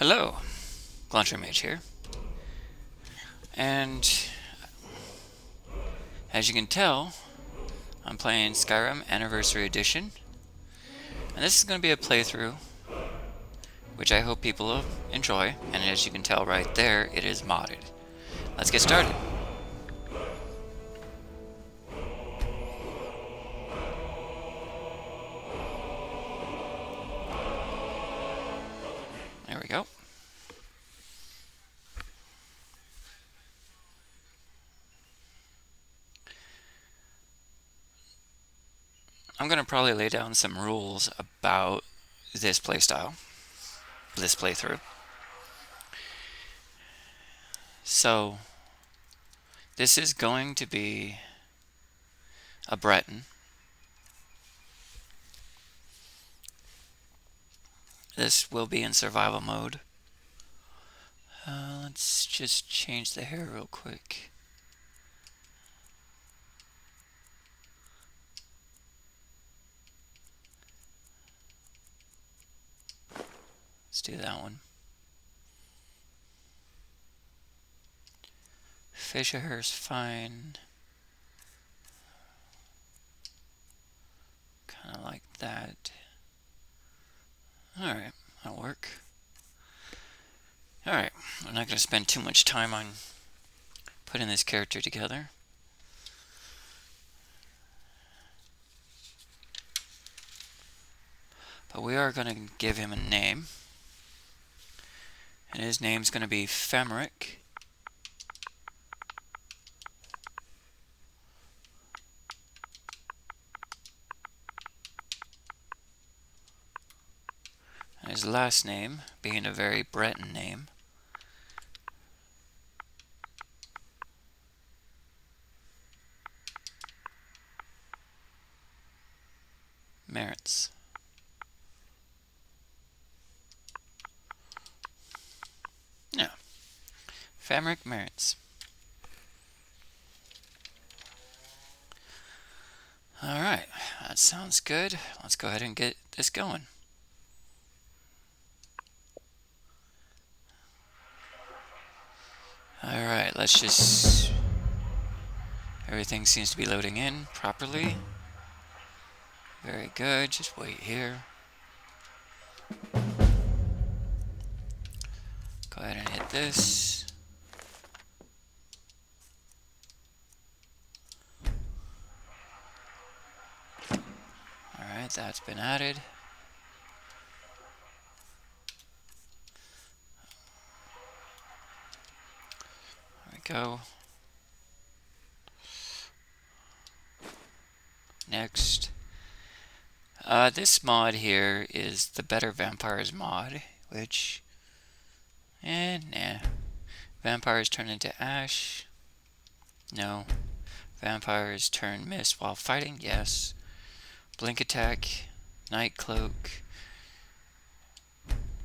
Hello, Wyrd Mage here, and as you can tell, I'm playing Skyrim Anniversary Edition, and this is going to be a playthrough, which I hope people will enjoy, and as you can tell right there, it is modded. Let's get started. There we go. I'm going to probably lay down some rules about this playstyle, this playthrough. So, this is going to be a Breton. This will be in survival mode. Let's just change the hair real quick. Let's do that one. Facial hair is fine. Kind of like that. Alright, that'll work. Alright, I'm not going to spend too much time on putting this character together. But we are going to give him a name. And his name's going to be Famnric. And his last name, being a very Breton name, Marence. Yeah, Famnric Marence. Alright, that sounds good. Let's go ahead and get this going. Alright, let's just... Everything seems to be loading in properly. Very good, just wait here. Go ahead and hit this. Alright, that's been added. There we go. Next. This mod here is the Better Vampires mod, which... nah. Vampires turn into ash. No. Vampires turn mist while fighting. Yes. Blink attack. Night cloak.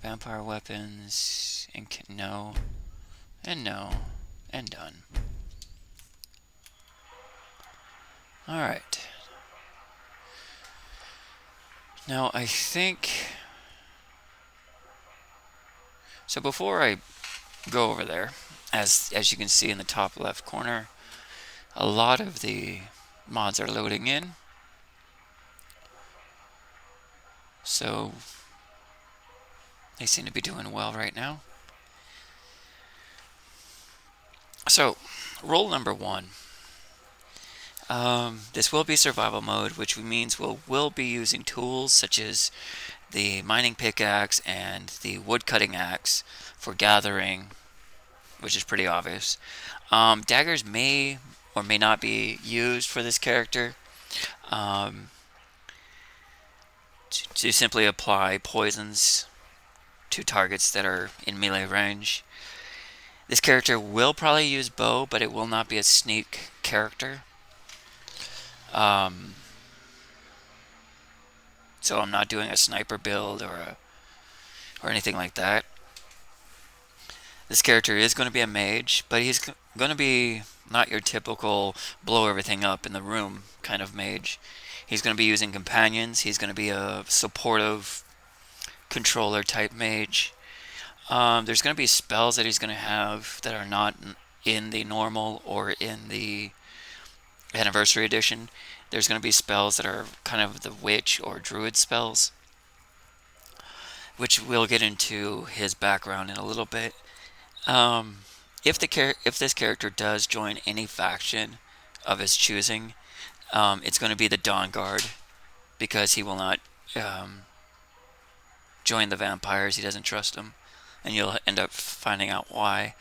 Vampire weapons. No. And no. And done. Alright. Now I think... So before I go over there, as you can see in the top left corner, a lot of the mods are loading in. So they seem to be doing well right now. So, rule number one. This will be survival mode, which means we'll be using tools such as the mining pickaxe and the wood cutting axe for gathering, which is pretty obvious. Daggers may or may not be used for this character to simply apply poisons to targets that are in melee range. This character will probably use bow, but it will not be a sneak character. So I'm not doing a sniper build or anything like that. This character is going to be a mage, but he's going to be not your typical blow everything up in the room kind of mage. He's going to be using companions. He's going to be a supportive controller type mage. There's going to be spells that he's going to have that are not in the normal or in the anniversary edition. There's going to be spells that are kind of the witch or druid spells, which we'll get into his background in a little bit. Um, if this character does join any faction of his choosing, it's going to be the Dawn Guard, because he will not um, join the vampires. He doesn't trust them, and you'll end up finding out why,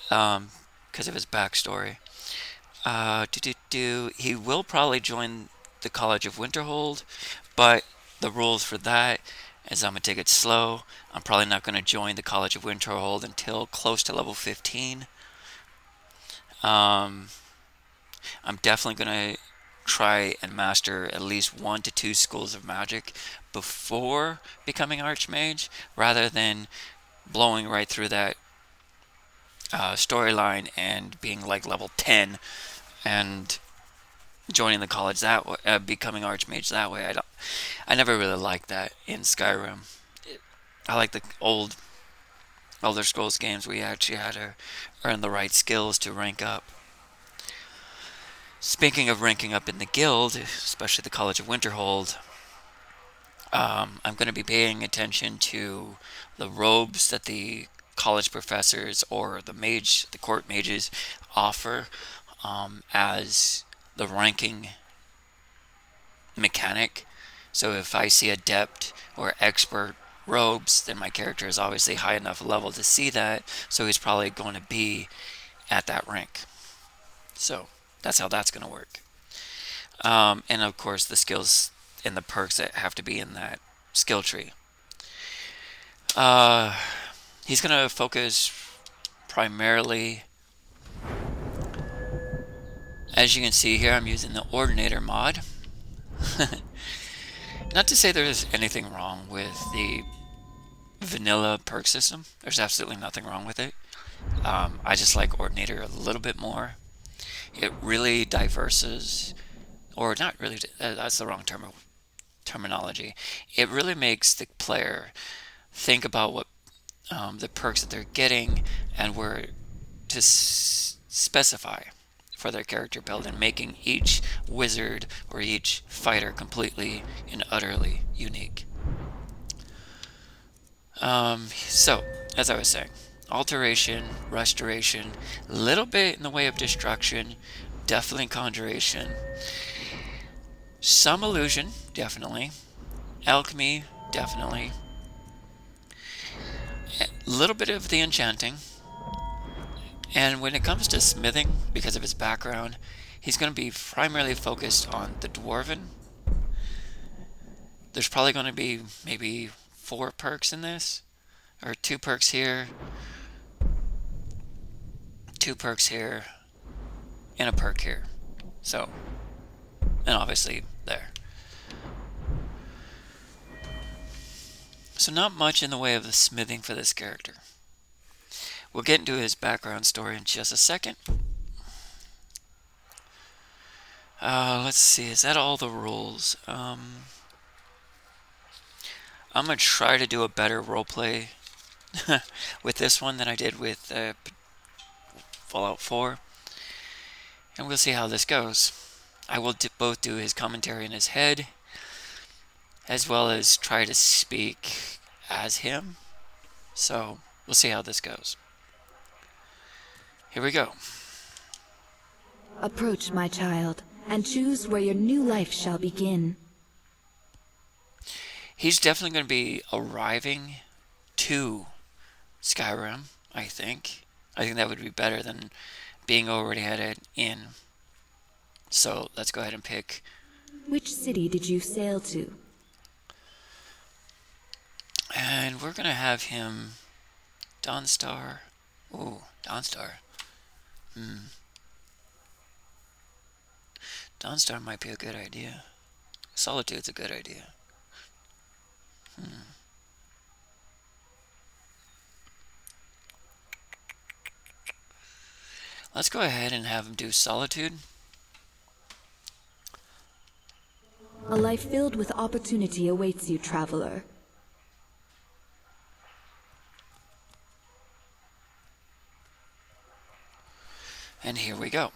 because of his backstory. He will probably join the College of Winterhold, but the rules for that is I'm going to take it slow. I'm probably not going to join the College of Winterhold until close to level 15. Um, I'm definitely going to try and master at least 1 to 2 schools of magic before becoming Archmage, rather than blowing right through that storyline and being like level 10 and joining the college that way, becoming Archmage that way. I never really liked that in Skyrim. I like the old Elder Scrolls games where you actually had to earn the right skills to rank up. Speaking of ranking up in the guild, especially the College of Winterhold, I'm going to be paying attention to the robes that the college professors or the court mages offer as the ranking mechanic. So if I see adept or expert robes, then my character is obviously high enough level to see that, so he's probably going to be at that rank. So that's how that's going to work. And of course the skills and the perks that have to be in that skill tree. He's going to focus primarily, as you can see here, I'm using the Ordinator mod. Not to say there's anything wrong with the vanilla perk system. There's absolutely nothing wrong with it. I just like Ordinator a little bit more. It really diverses, or not really, that's the wrong terminology. It really makes the player think about what the perks that they're getting and where to specify for their character build, and making each wizard or each fighter completely and utterly unique. So, as I was saying, alteration, restoration, a little bit in the way of destruction, definitely conjuration, some illusion, definitely, alchemy, definitely, a little bit of the enchanting. And when it comes to smithing, because of his background, he's going to be primarily focused on the dwarven. There's probably going to be maybe 4 perks in this, or 2 perks here, 2 perks here, and a perk here. So, and obviously there. So not much in the way of the smithing for this character. We'll get into his background story in just a second. Let's see, is that all the rules? I'm going to try to do a better roleplay with this one than I did with Fallout 4. And we'll see how this goes. I will both do his commentary in his head, as well as try to speak as him. So, we'll see how this goes. Here we go. Approach, my child, and choose where your new life shall begin. He's definitely going to be arriving to Skyrim, I think. I think that would be better than being already headed in. So, let's go ahead and pick. Which city did you sail to? And we're going to have him Dawnstar. Ooh, Dawnstar. Dawnstar might be a good idea. Solitude's a good idea. Let's go ahead and have him do Solitude. A life filled with opportunity awaits you, traveler. And here we go.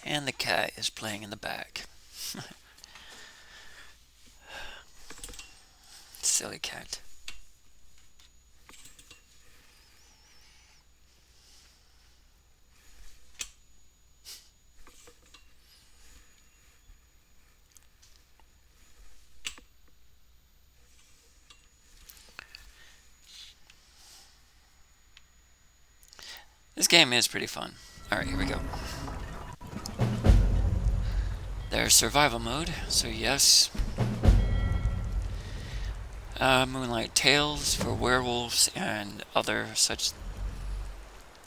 And the cat is playing in the back. Silly cat. This game is pretty fun. Alright, here we go. There's survival mode, so yes. Moonlight Tales for werewolves and other such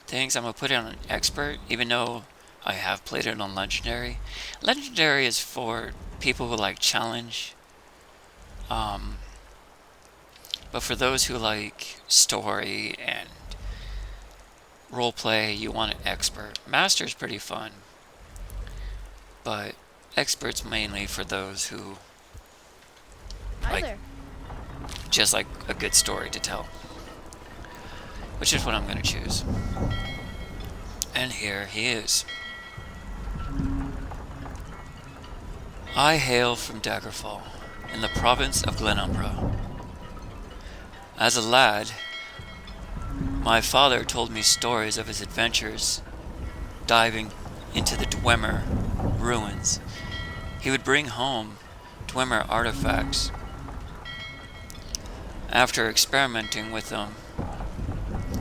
things. I'm going to put it on an expert, even though I have played it on legendary. Legendary is for people who like challenge. But for those who like story and roleplay, you want an expert. Master's pretty fun, but expert's mainly for those who like just like a good story to tell, which is what I'm going to choose. And here he is. I hail from Daggerfall, in the province of Glenumbra. As a lad, my father told me stories of his adventures diving into the Dwemer ruins. He would bring home Dwemer artifacts. After experimenting with them,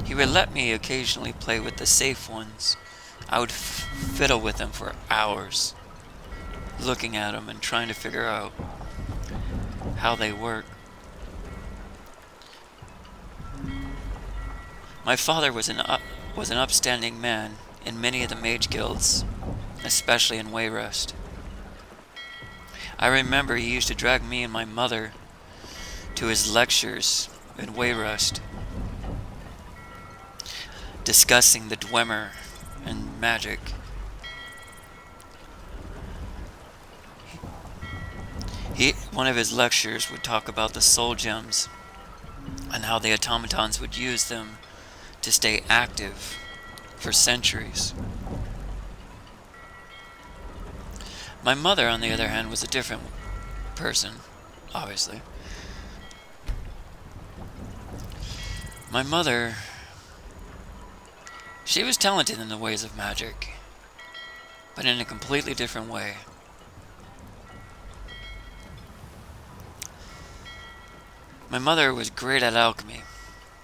he would let me occasionally play with the safe ones. I would fiddle with them for hours, looking at them and trying to figure out how they work. My father was an upstanding man in many of the mage guilds, especially in Wayrest. I remember he used to drag me and my mother to his lectures in Wayrest, discussing the Dwemer and magic. One of his lectures would talk about the soul gems and how the automatons would use them to stay active for centuries. My mother, on the other hand, was a different person, obviously. My mother, she was talented in the ways of magic, but in a completely different way. My mother was great at alchemy.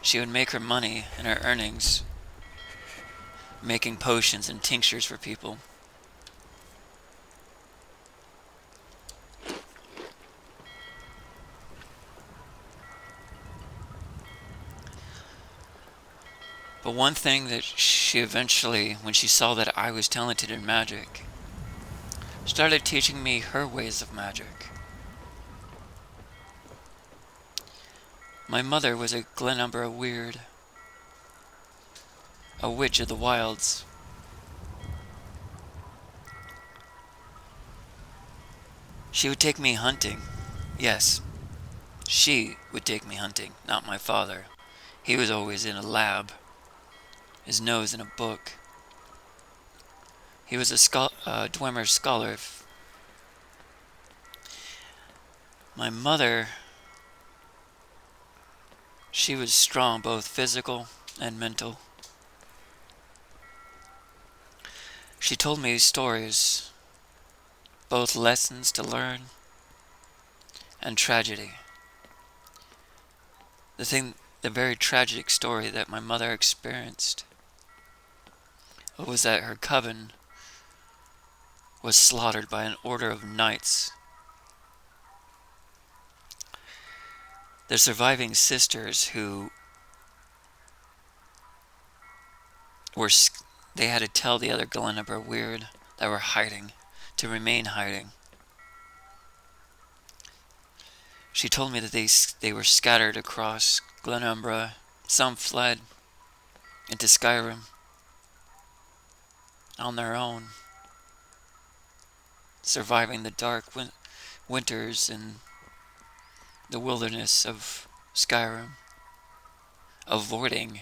She would make her money and her earnings making potions and tinctures for people. But one thing that she eventually, when she saw that I was talented in magic, started teaching me her ways of magic. My mother was a Glenumbra Wyrd, a witch of the wilds. She would take me hunting. Yes, she would take me hunting, not my father. He was always in a lab, his nose in a book. He was a Dwemer scholar. My mother, she was strong, both physical and mental. She told me stories, both lessons to learn and tragedy. The very tragic story that my mother experienced was that her coven was slaughtered by an order of knights. The surviving sisters who they had to tell the other Glenumbra Wyrd that were hiding to remain hiding. She told me that they were scattered across Glenumbra. Some fled into Skyrim on their own. surviving the dark winters in the wilderness of Skyrim, avoiding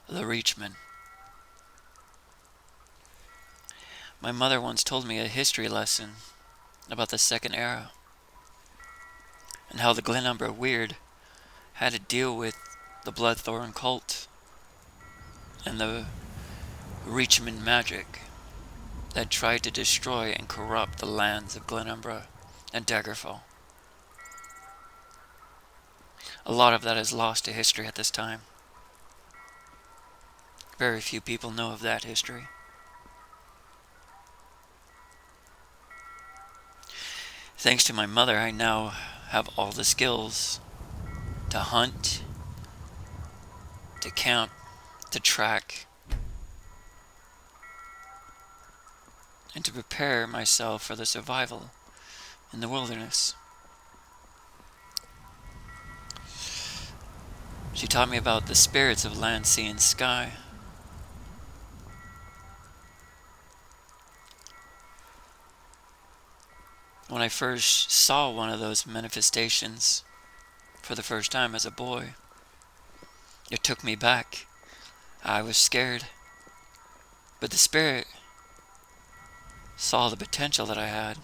the Reachmen. My mother once told me a history lesson about the Second Era, and how the Glenumbra Wyrd had to deal with the Bloodthorn cult and the Reachman magic that tried to destroy and corrupt the lands of Glenumbra and Daggerfall. A lot of that is lost to history at this time. Very few people know of that history. Thanks to my mother, I now have all the skills to hunt, to camp, to track, and to prepare myself for the survival in the wilderness. She taught me about the spirits of land, sea, and sky. When I first saw one of those manifestations for the first time as a boy, it took me back. I was scared, but the spirit saw the potential that I had,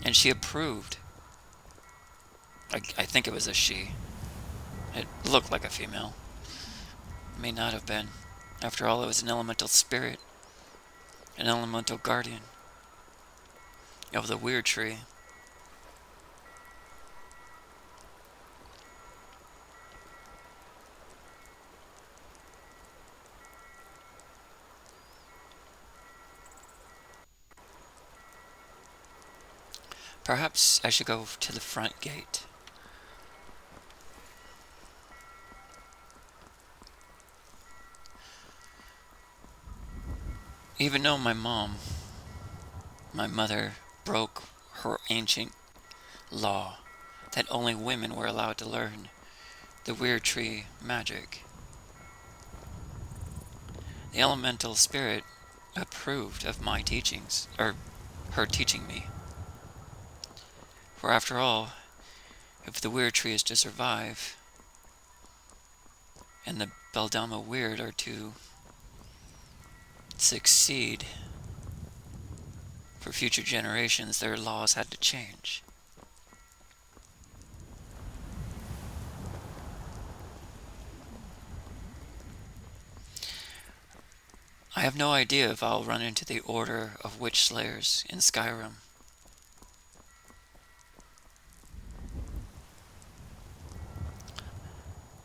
and she approved. I think it was a she. It looked like a female. It may not have been. After all, it was an elemental spirit, an elemental guardian of the Wyrd tree. Perhaps I should go to the front gate. Even though my mother, broke her ancient law that only women were allowed to learn the Wyrd tree magic, the elemental spirit approved of my teachings, or her teaching me. For after all, if the Wyrd tree is to survive, and the Beldama Wyrd are to succeed for future generations, their laws had to change. I have no idea if I'll run into the Order of Witch Slayers in Skyrim.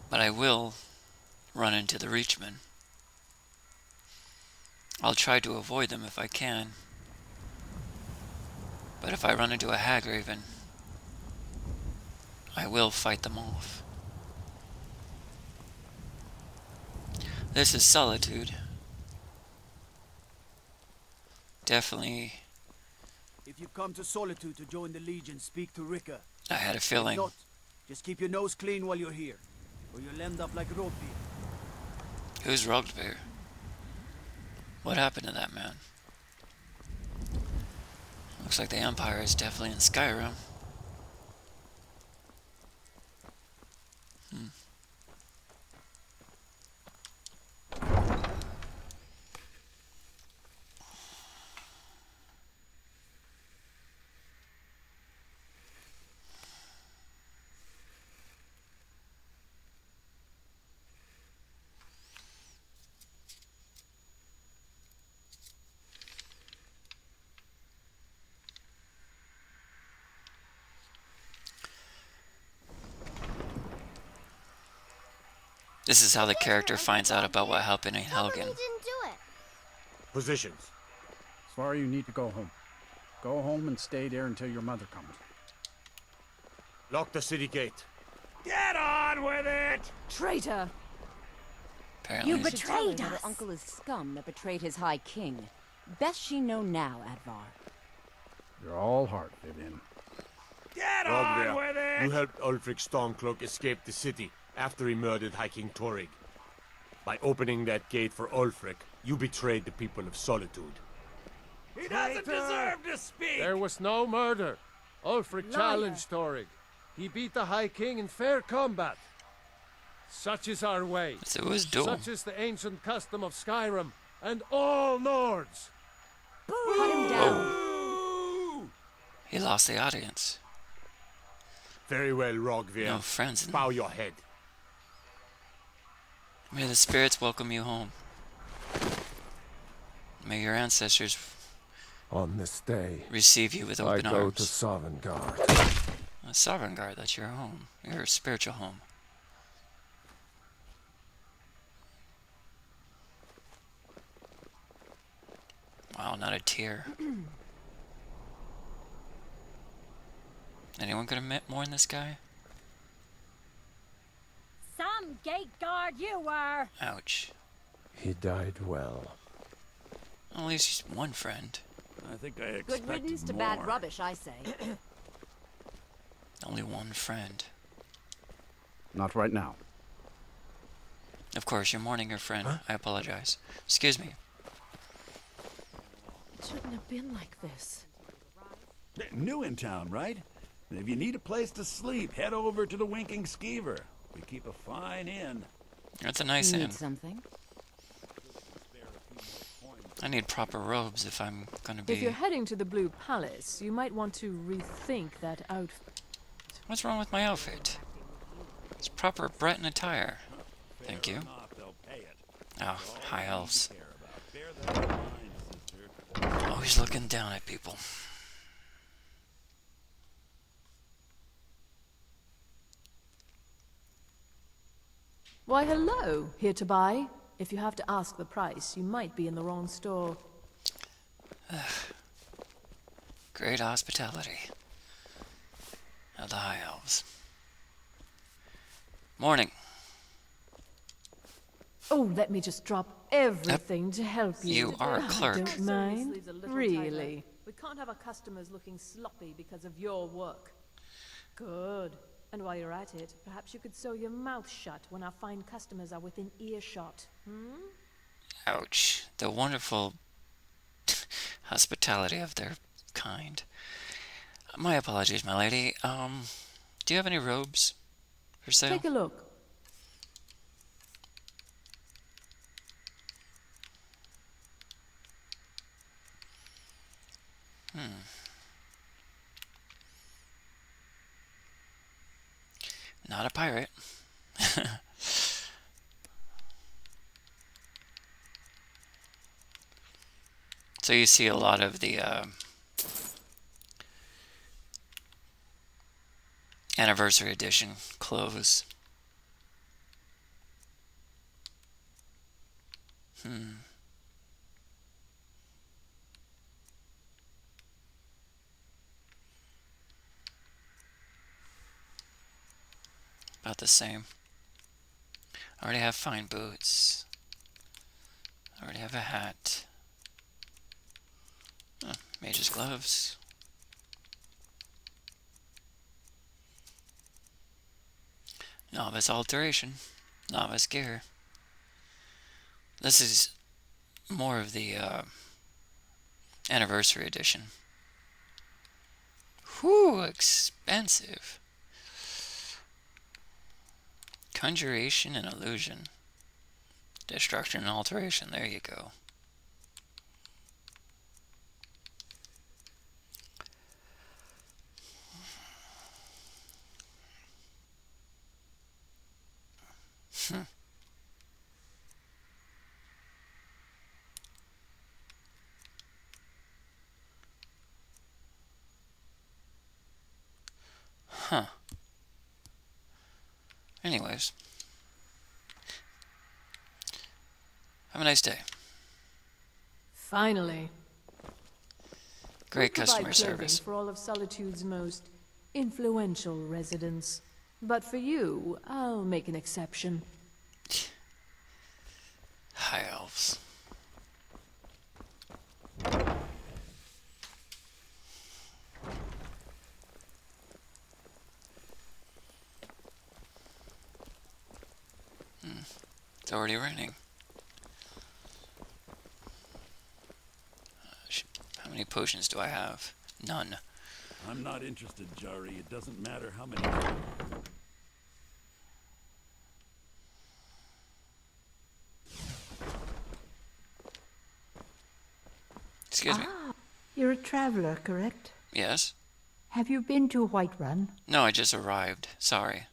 But I will run into the Reachmen. I'll try to avoid them if I can. But if I run into a Hagraven, I will fight them off. This is Solitude. Definitely. If you come to Solitude to join the Legion, speak to Rika. I had a feeling. If not, just keep your nose clean while you're here, or you'll end up like Rodbeer. Who's Rodbeer? What happened to that man? Looks like the Empire is definitely in Skyrim. This is how the character finds out about what happened in Helgen. Didn't do it. Positions. Sorry, you need to go home. Go home and stay there until your mother comes. Lock the city gate. Get on with it! Traitor! Apparently. You You betrayed betrayed us! us. Her uncle is scum that betrayed his high king. Best she know now, Advar. You're all heart, Vivian. Get Rodbeer, on with it! you helped Ulfric Stormcloak escape the city after he murdered High King Torrig. By opening that gate for Ulfric, you betrayed the people of Solitude. He doesn't deserve to speak! There was no murder. Ulfric challenged Thorig. He beat the High King in fair combat. Such is our way. So it was duel. Such is the ancient custom of Skyrim and all Nords. Cut him down. He lost the audience. Very well, Rogvier. No friends. Bow your head. May the spirits welcome you home. May your ancestors On this day, receive you with I open go arms. to Sovngarde. Sovngarde, that's your home. Your spiritual home. Wow, not a tear. Anyone gonna mourn this guy? Some gate guard you were! Ouch. He died well. At least he's one friend. I think I expected Good riddance to more. bad rubbish, I say. Only one friend. Not right now. Of course, you're mourning your friend. I apologize. Excuse me. It shouldn't have been like this. New in town, right? If you need a place to sleep, head over to the Winking Skeever. We keep a fine inn. That's a nice Need inn. something? I need proper robes if I'm gonna If you're be... heading to the Blue Palace, you might want to rethink that outfit. What's wrong with my outfit? It's proper Breton attire. Thank you. Oh, high elves. Always looking down at people. Why, hello. Here to buy? If you have to ask the price, you might be in the wrong store. Great hospitality of the high elves. Morning. Oh, let me just drop everything to help you. You are a clerk. Don't mind. Really. We can't have our customers looking sloppy because of your work. Good. And while you're at it, perhaps you could sew your mouth shut when our fine customers are within earshot. Ouch. The wonderful hospitality of their kind. My apologies, my lady. Do you have any robes for sale? Take a look. Not a pirate. So you see a lot of the anniversary edition clothes. About the same. I already have fine boots. I already have a hat. Oh, mage's gloves. Novice alteration. Novice gear. This is more of the anniversary edition. Whew, expensive. Conjuration and illusion. Destruction and alteration. There you go. Huh. Anyways. Have a nice day. Finally. Great We provide customer clothing service. for all of Solitude's most influential residents. But for you, I'll make an exception. High elves. It's already raining. How many potions do I have? None. I'm not interested, Jari. It doesn't matter how many. Excuse me. You're a traveler, correct? Yes? Have you been to Whiterun? No, I just arrived. Sorry.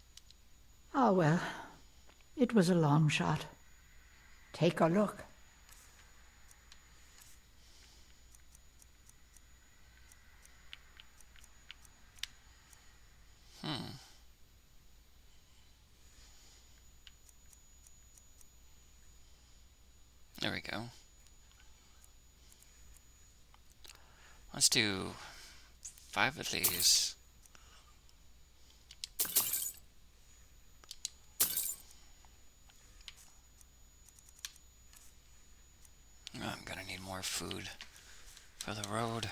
Oh, well, it was a long shot. Take a look. There we go. Let's do 5 of these. I'm gonna need more food for the road.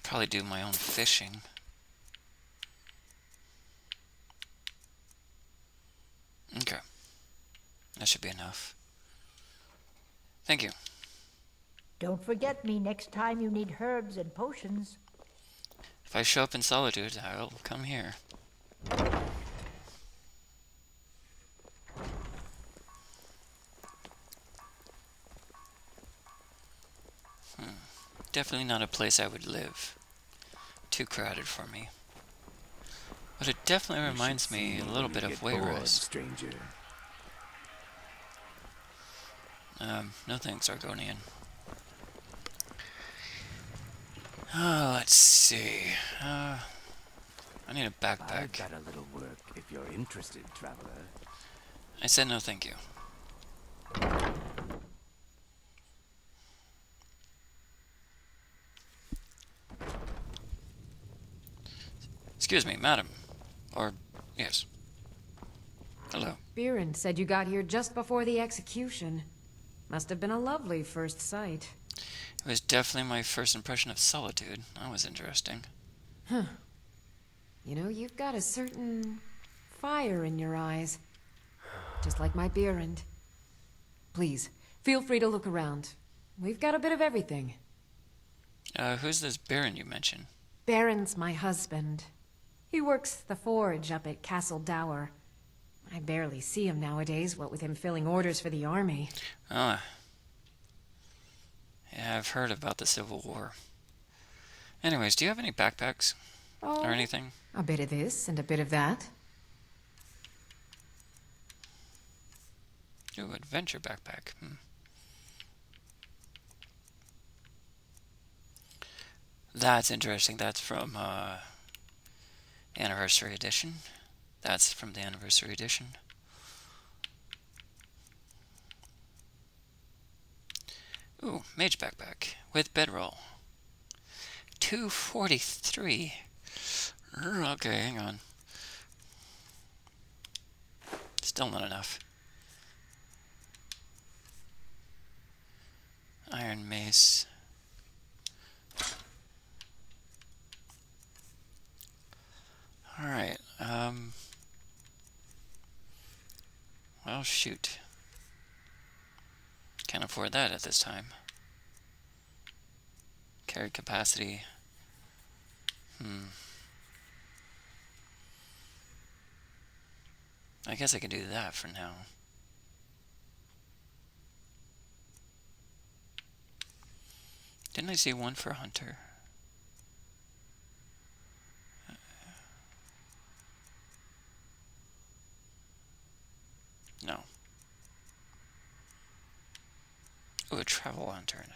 Probably do my own fishing. Okay. That should be enough. Thank you. Don't forget me next time you need herbs and potions. If I show up in Solitude, I'll come here. Definitely not a place I would live. Too crowded for me. But it definitely reminds me a little bit of Wyrd, stranger. no thanks, Argonian. Let's see. I need a backpack. I've got a little work if you're interested, traveler. I said no thank you. Excuse me, madam. Or, yes. Hello. Biren said you got here just before the execution. Must have been a lovely first sight. It was definitely my first impression of Solitude. That was interesting. Huh. You know, you've got a certain fire in your eyes. Just like my Biren. Please, feel free to look around. We've got a bit of everything. Who's this Baron you mentioned? Baron's my husband. He works the forge up at Castle Dower. I barely see him nowadays, what with him filling orders for the army. Ah. Yeah, I've heard about the Civil War. Anyways, do you have any backpacks? Oh, or anything? A bit of this and a bit of that. Ooh, adventure backpack. That's interesting. That's from Anniversary Edition. That's from the Anniversary Edition. Ooh, Mage backpack with bedroll. 243. Okay, hang on. Still not enough. Iron mace. Alright, well, shoot. Can't afford that at this time. Carry capacity. I guess I can do that for now. Didn't I see one for Hunter? No. Oh, a travel lantern.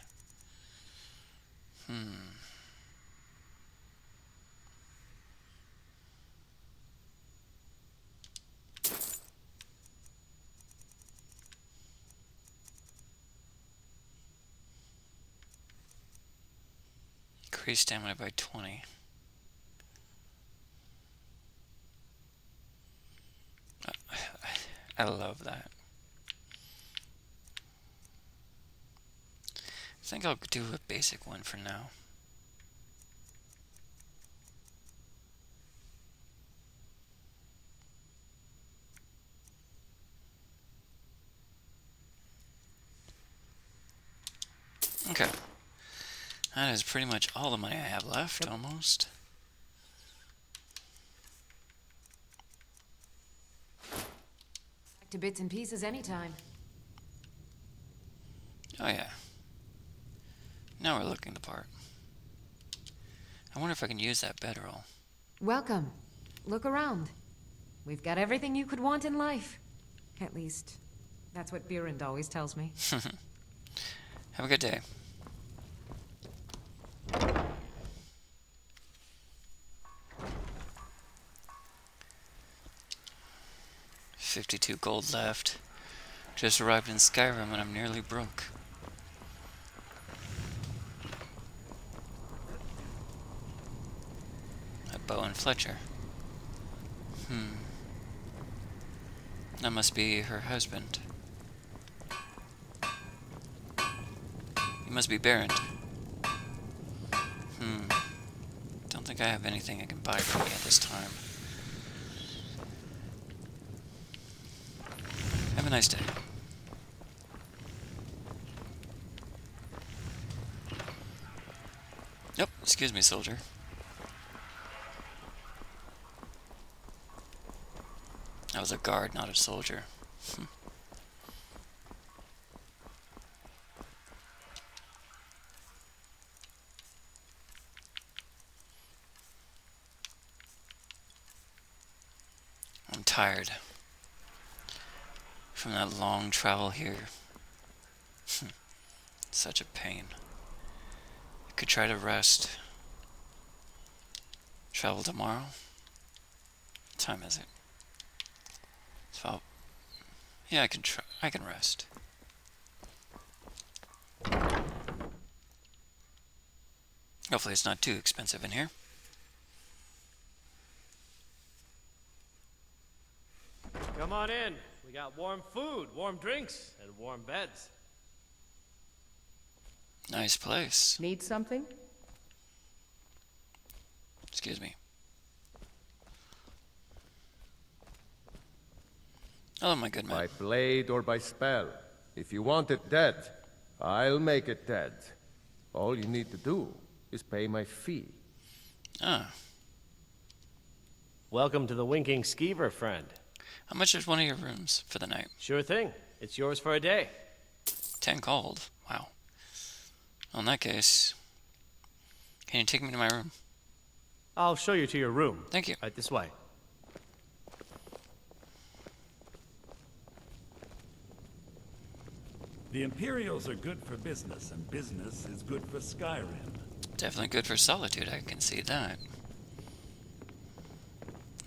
Increase stamina by 20. I love that. think I'll do a basic one for now. Okay. That is pretty much all the money I have left, almost. Back to bits and pieces anytime. Oh yeah. Now we're looking the part. I wonder if I can use that bedroll. Welcome. Look around. We've got everything you could want in life. At least, that's what Wyrd always tells me. Have a good day. $52 gold left. Just arrived in Skyrim and I'm nearly broke. A bow and Fletcher. That must be her husband. He must be Barrett. Don't think I have anything I can buy from you at this time. Have a nice day. Yep, excuse me, soldier. I was a guard, not a soldier. I'm tired from that long travel here. Such a pain. I could try to rest. Travel tomorrow. What time is it? 12. Yeah, I can try. I can rest. Hopefully it's not too expensive in here. Come on in. We got warm food, warm drinks, and warm beds. Nice place. Need something? Excuse me. Hello, my good man. By blade or by spell. If you want it dead, I'll make it dead. All you need to do is pay my fee. Ah. Welcome to the Winking Skeever, friend. How much is one of your rooms for the night? Sure thing. It's yours for a day. 10 gold. Wow. Well, in that case, can you take me to my room? I'll show you to your room. Thank you. Right this way. The Imperials are good for business, and business is good for Skyrim. Definitely good for solitude, I can see that.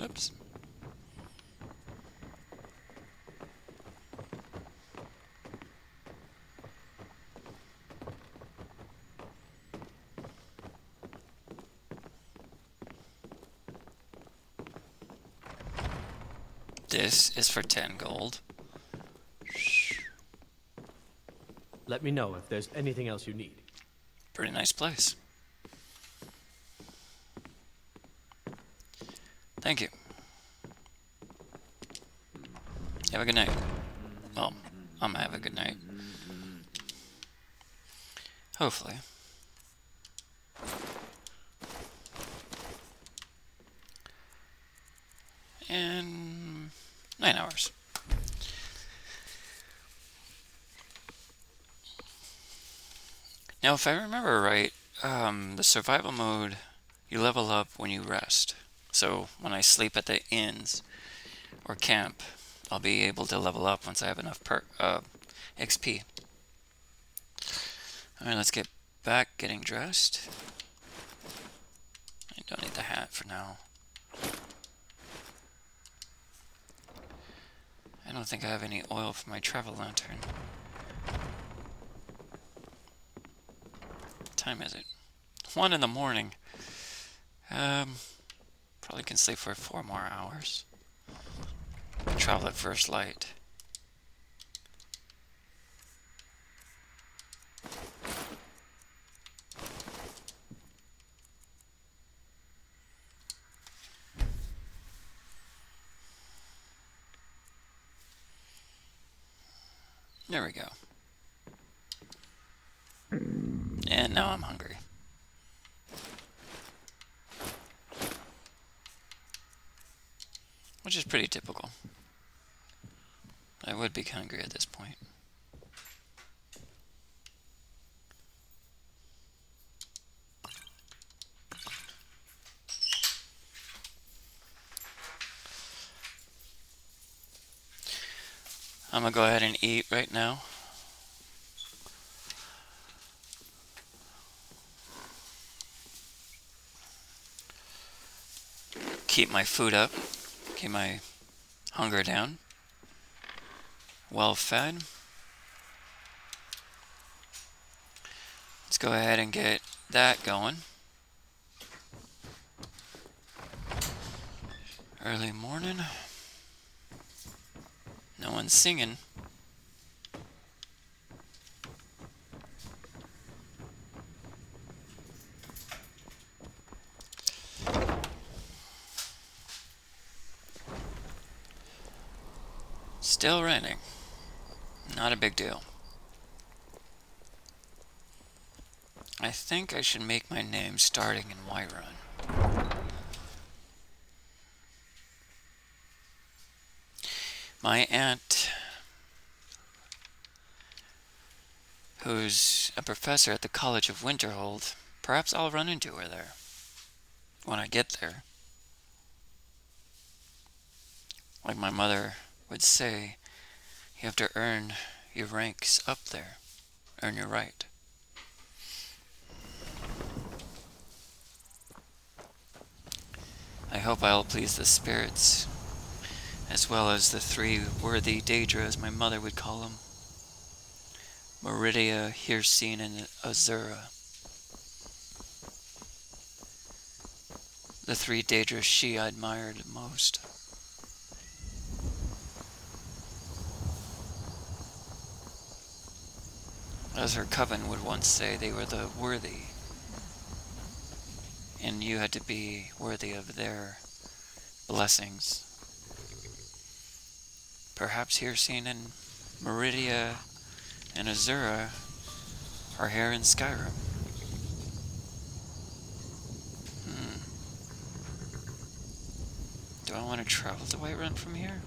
Oops. This is for 10 gold. Let me know if there's anything else you need. Pretty nice place. Thank you. Have a good night. Well, I'm gonna have a good night. Hopefully. And 9 hours. Now, if I remember right, the survival mode, you level up when you rest. So when I sleep at the inns or camp, I'll be able to level up once I have enough XP. Alright, let's get back getting dressed. I don't need the hat for now. I don't think I have any oil for my travel lantern. What time is it? 1 in the morning. Probably can sleep for 4 more hours. Travel at first light. There we go. And now I'm hungry. Which is pretty typical. I would be hungry at this point. I'm gonna go ahead and eat right now. Keep my food up. Keep my hunger down. Well fed. Let's go ahead and get that going. Early morning. No one's singing. Still raining. Not a big deal. I think I should make my name starting in Whiterun. My aunt, who's a professor at the College of Winterhold, perhaps I'll run into her there when I get there. Like my mother would say, you have to earn your ranks up there. Earn your right. I hope I'll please the spirits, as well as the three worthy Daedra, as my mother would call them. Meridia, Hircine, and Azura. The three Daedra she admired most. As her coven would once say, they were the worthy. And you had to be worthy of their blessings. Perhaps Hircine and Meridia and Azura are here in Skyrim. Do I want to travel to Whiterun from here?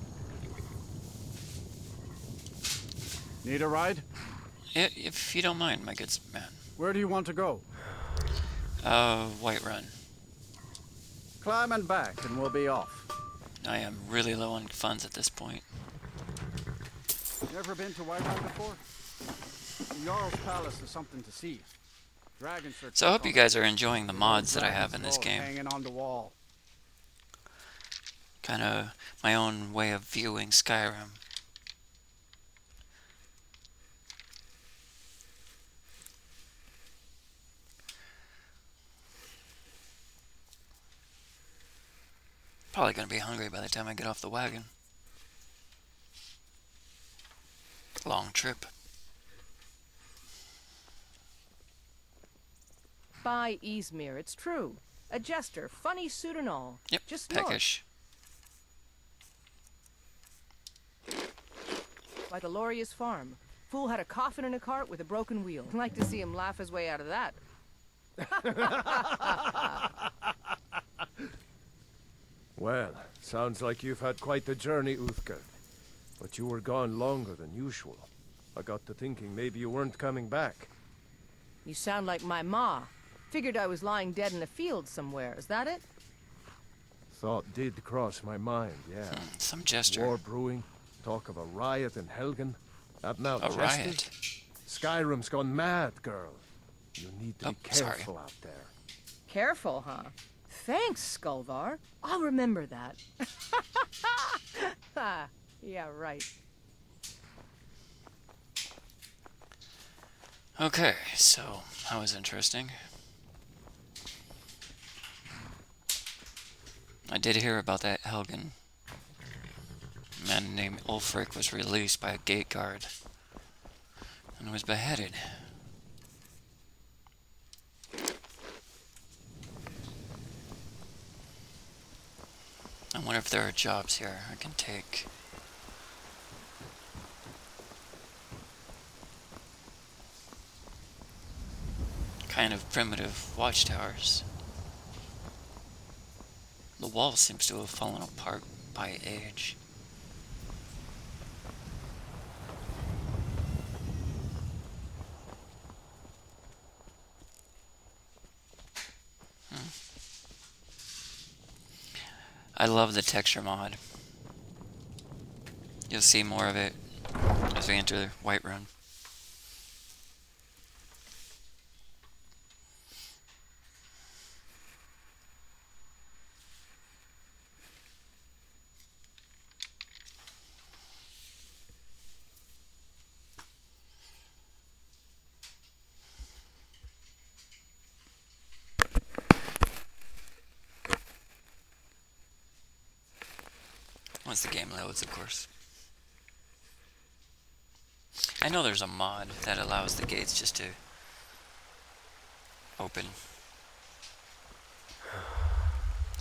Need a ride? If you don't mind, my good man. Where do you want to go? Whiterun. Climb and back, and we'll be off. I am really low on funds at this point. Never been to Whiterun before? The Jarl's Palace is something to see. Dragons are So I hope you guys are enjoying the mods that I have in this Oh, game. hanging on the wall. Kind of my own way of viewing Skyrim. Probably gonna be hungry by the time I get off the wagon. Long trip. By Izmir, it's true. A jester, funny suit and all. Yep, Just peckish. By the Loria's farm. Fool had a coffin in a cart with a broken wheel. I'd like to see him laugh his way out of that. Well, sounds like you've had quite the journey, Uthgar. But you were gone longer than usual. I got to thinking maybe you weren't coming back. You sound like my ma. Figured I was lying dead in a field somewhere. Is that it? Thought did cross my mind, yeah. Some jester. War brewing, talk of a riot in Helgen. That now A riot? Skyrim's gone mad, girl. You need to be sorry. careful out there. Careful, huh? Thanks, Skulvar. I'll remember that. Yeah, right. Okay, so that was interesting. I did hear about that Helgen. A man named Ulfric was released by a gate guard and was beheaded. I wonder if there are jobs here I can take. kind of primitive watchtowers. The wall seems to have fallen apart by age. I love the texture mod. You'll see more of it as we enter Whiterun. Once the game loads, of course. I know there's a mod that allows the gates just to open.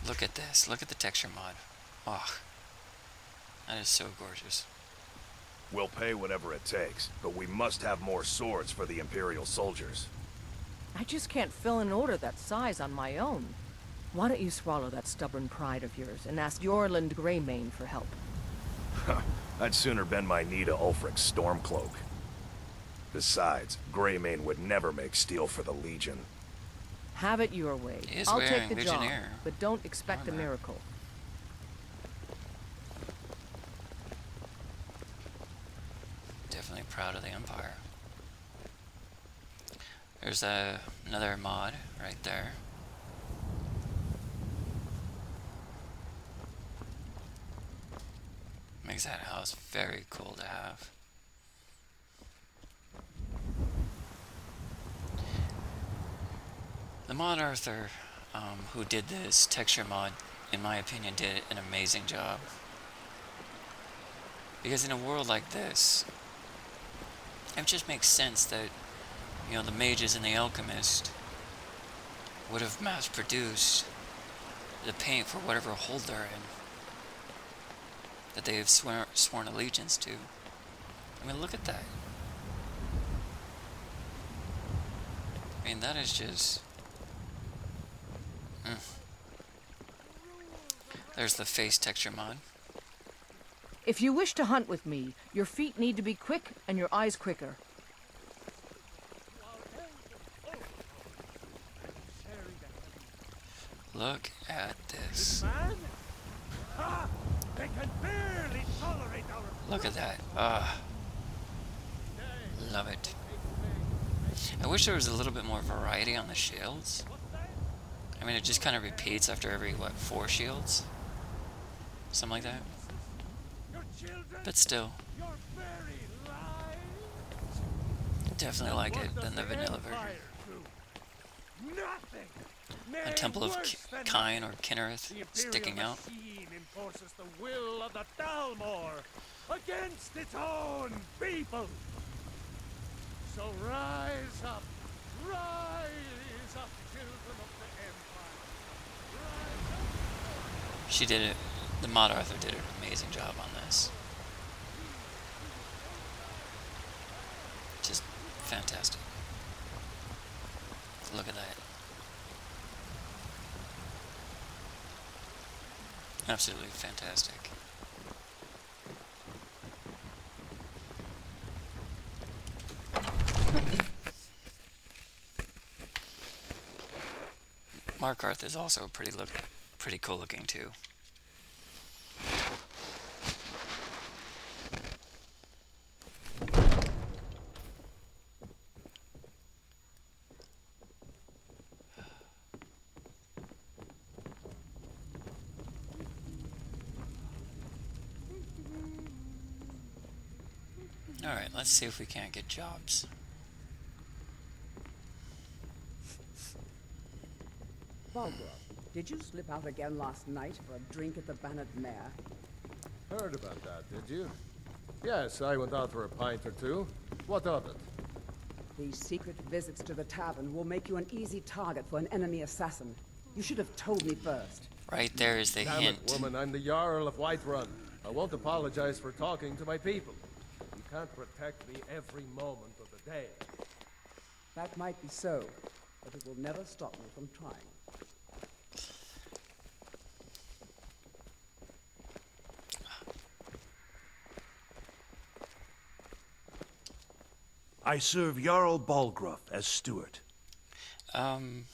Look at this. Look at the texture mod. Oh, that is so gorgeous. We'll pay whatever it takes, but we must have more swords for the Imperial soldiers. I just can't fill an order that size on my own. Why don't you swallow that stubborn pride of yours and ask Yorland Greymane for help? I'd sooner bend my knee to Ulfric's Stormcloak. Besides, Greymane would never make steel for the Legion. Have it your way. He is I'll wearing take the job, Legionnaire but don't expect a miracle. Definitely proud of the Empire. There's another mod right there. Makes that house very cool to have. The mod Arthur, who did this texture mod, in my opinion, did an amazing job. Because in a world like this, it just makes sense that, you know, the mages and the alchemist would have mass-produced the paint for whatever hold they're in, that they have sworn allegiance to. I mean, look at that. I mean, that is just... There's the face texture mod. If you wish to hunt with me, your feet need to be quick and your eyes quicker. Look at this. They can barely tolerate our... Look at that. Love it. I wish there was a little bit more variety on the shields. I mean, it just kind of repeats after every, what, 4 shields? Something like that. But still. Definitely like it than the vanilla version. A Temple of Kine or Kinnereth sticking out. Enforces the will of the Dalmor against its own people. So rise up, children of the Empire. Rise up. She did it. The mod Arthur did an amazing job on this. Just fantastic. Look at that. Absolutely fantastic. Mark Arth is also pretty cool looking too. Alright, let's see if we can't get jobs. Barbara, did you slip out again last night for a drink at the Bannered Mare? Heard about that, did you? Yes, I went out for a pint or two. What of it? These secret visits to the tavern will make you an easy target for an enemy assassin. You should have told me first. Right there is the Damn hint. it, woman, I'm the Jarl of Whiterun. I won't apologize for talking to my people. You can't protect me every moment of the day. That might be so, but it will never stop me from trying. I serve Jarl Balgruuf as steward. I'm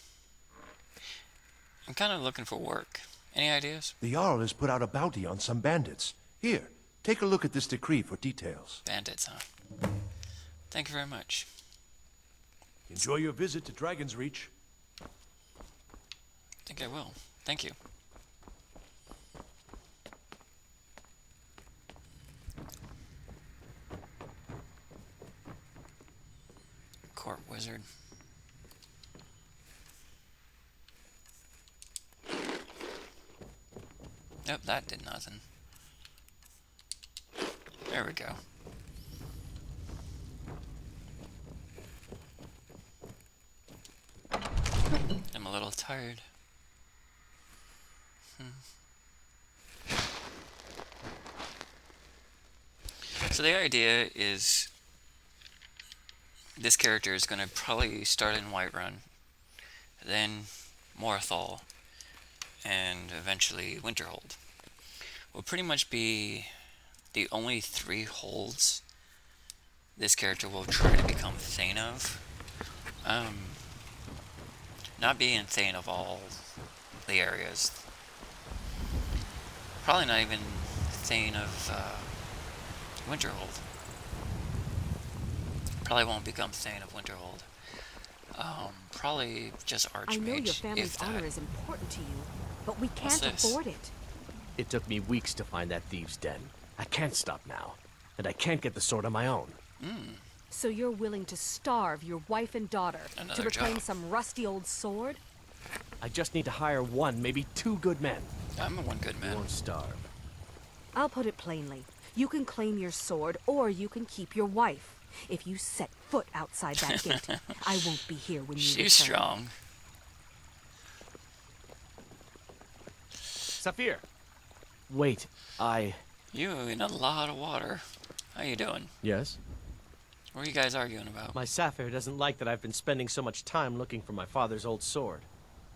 kind of looking for work. Any ideas? The Jarl has put out a bounty on some bandits. Here, take a look at this decree for details. Bandits, huh? Thank you very much. Enjoy your visit to Dragon's Reach. I think I will. Thank you. Court wizard. Yep, that did nothing. There we go. I'm a little tired. So the idea is this character is going to probably start in Whiterun, then Morthal, and eventually Winterhold. Will pretty much be the only 3 holds this character will try to become Thane of. Not being Thane of all the areas. Probably not even Thane of Winterhold. Probably won't become Thane of Winterhold. Probably just Archmage. I know your family's if that. honor is important to you, but we What's can't this? afford it. It took me weeks to find that thieves' den. I can't stop now, and I can't get the sword on my own. So you're willing to starve your wife and daughter Another to reclaim job. some rusty old sword? I just need to hire 1, maybe 2 good men. I'm a 1 good man. You won't starve. I'll put it plainly. You can claim your sword, or you can keep your wife. If you set foot outside that gate, I won't be here when you return. She's strong. Saphir! Wait, You in a lot of water. How you doing? Yes? What are you guys arguing about? My Saphir doesn't like that I've been spending so much time looking for my father's old sword.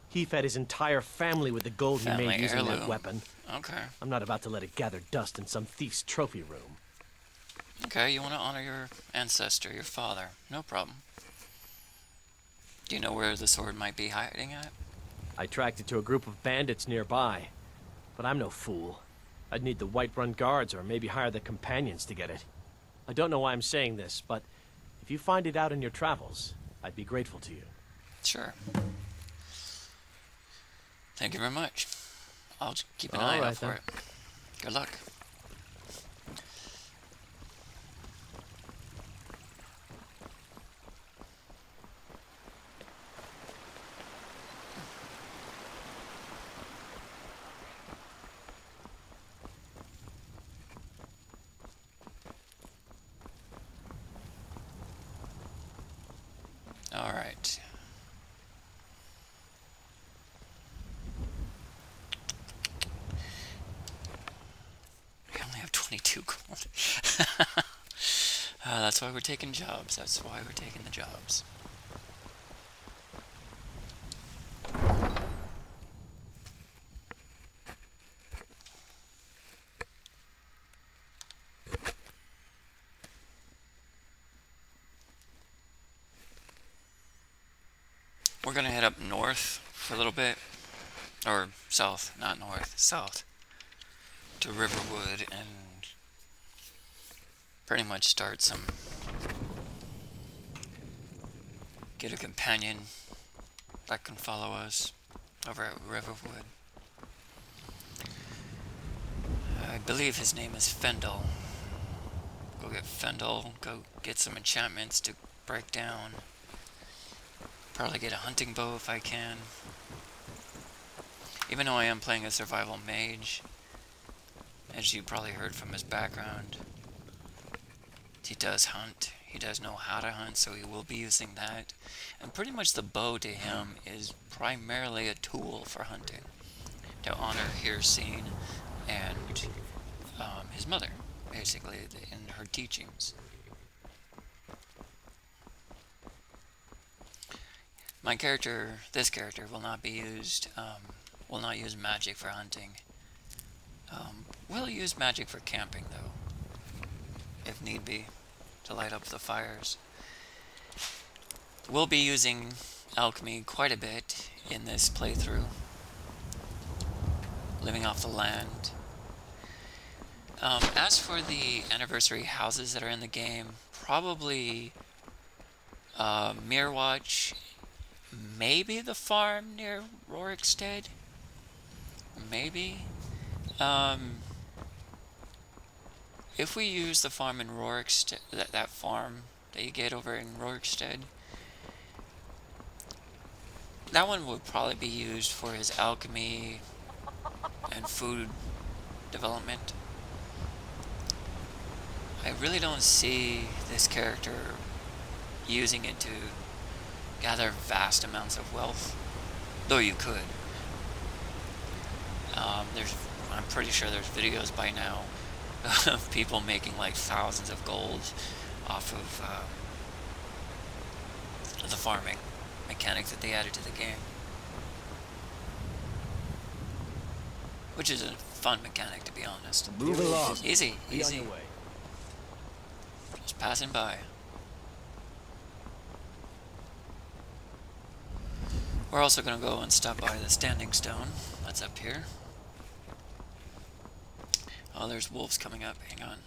He fed his entire family with the gold he Family made using that heirloom. weapon. Okay. I'm not about to let it gather dust in some thief's trophy room. Okay, you want to honor your ancestor, your father. No problem. Do you know where the sword might be hiding at? I tracked it to a group of bandits nearby. But I'm no fool. I'd need the Whiterun guards or maybe hire the companions to get it. I don't know why I'm saying this, but if you find it out in your travels, I'd be grateful to you. Sure. Thank you very much. I'll keep an All eye right, out for then. it. Good luck. All right. We only have 22 gold. That's why we're taking jobs. That's why we're taking the jobs. We're gonna head up north for a little bit, or south, not north, south, to Riverwood and pretty much start some, get a companion that can follow us over at Riverwood. I believe his name is Fendel. Go get Fendel, go get some enchantments to break down. Probably get a hunting bow if I can. Even though I am playing a survival mage, as you probably heard from his background, he does hunt. He does know how to hunt, so he will be using that. And pretty much the bow to him is primarily a tool for hunting, to honor Hircine and his mother, basically, in her teachings. My character, this character, will not be used, will not use magic for hunting. Will use magic for camping, though, if need be, to light up the fires. We'll be using alchemy quite a bit in this playthrough, living off the land. As for the anniversary houses that are in the game, probably Mirwatch, maybe the farm near Rorikstead, maybe. If we use the farm in Rorikstead, that farm that you get over in Rorikstead, that one would probably be used for his alchemy and food development. I really don't see this character using it to gather vast amounts of wealth, though you could. I'm pretty sure there's videos by now of people making like thousands of gold off of the farming mechanic that they added to the game, which is a fun mechanic, to be honest. Move along. Easy, Be on easy. your way. Just passing by. We're also going to go and stop by the Standing Stone. That's up here. Oh, there's wolves coming up. Hang on.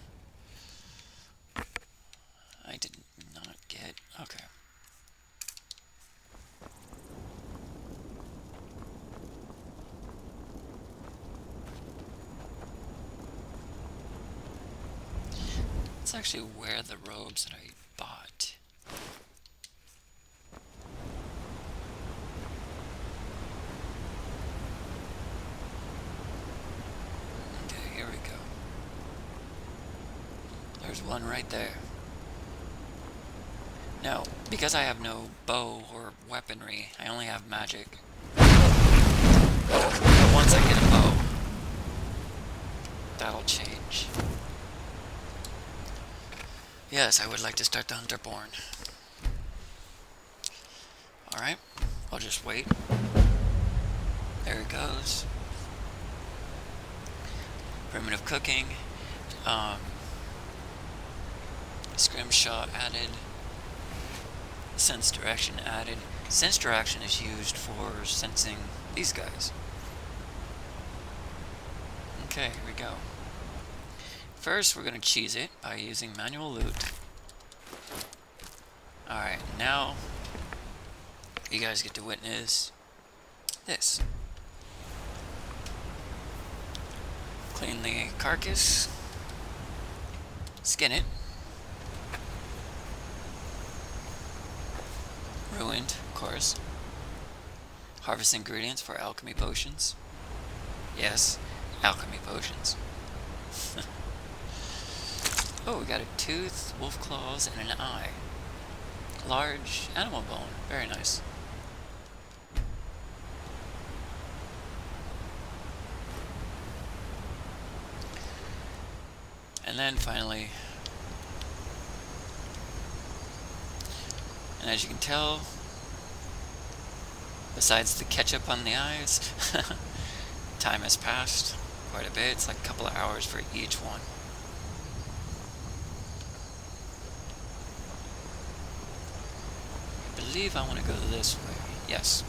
I did not get... Okay. Let's actually wear the robes that I bought. Okay, here we go. There's one right there. Now, because I have no bow or weaponry, I only have magic. But once I get a bow, that'll change. Yes, I would like to start the Hunterborn. Alright, I'll just wait. There it goes. Primitive cooking. Scrimshaw added. Sense direction added. Sense direction is used for sensing these guys. Okay, here we go. First, we're going to cheese it by using manual loot. Alright, now you guys get to witness this. Clean the carcass. Skin it. Ruined, of course. Harvest ingredients for alchemy potions. Yes, alchemy potions. Oh, we got a tooth, wolf claws, and an eye. Large animal bone. Very nice. And then finally, and as you can tell, besides the ketchup on the eyes, time has passed quite a bit. It's like a couple of hours for each one. I believe I want to go this way. Yes.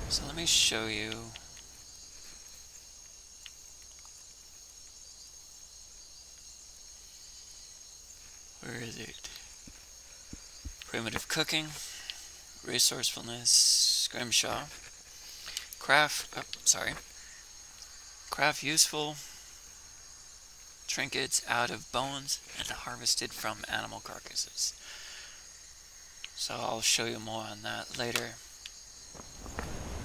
So let me show you. Where is it? Primitive cooking, resourcefulness, scrimshaw, craft useful trinkets out of bones and harvested from animal carcasses. So I'll show you more on that later.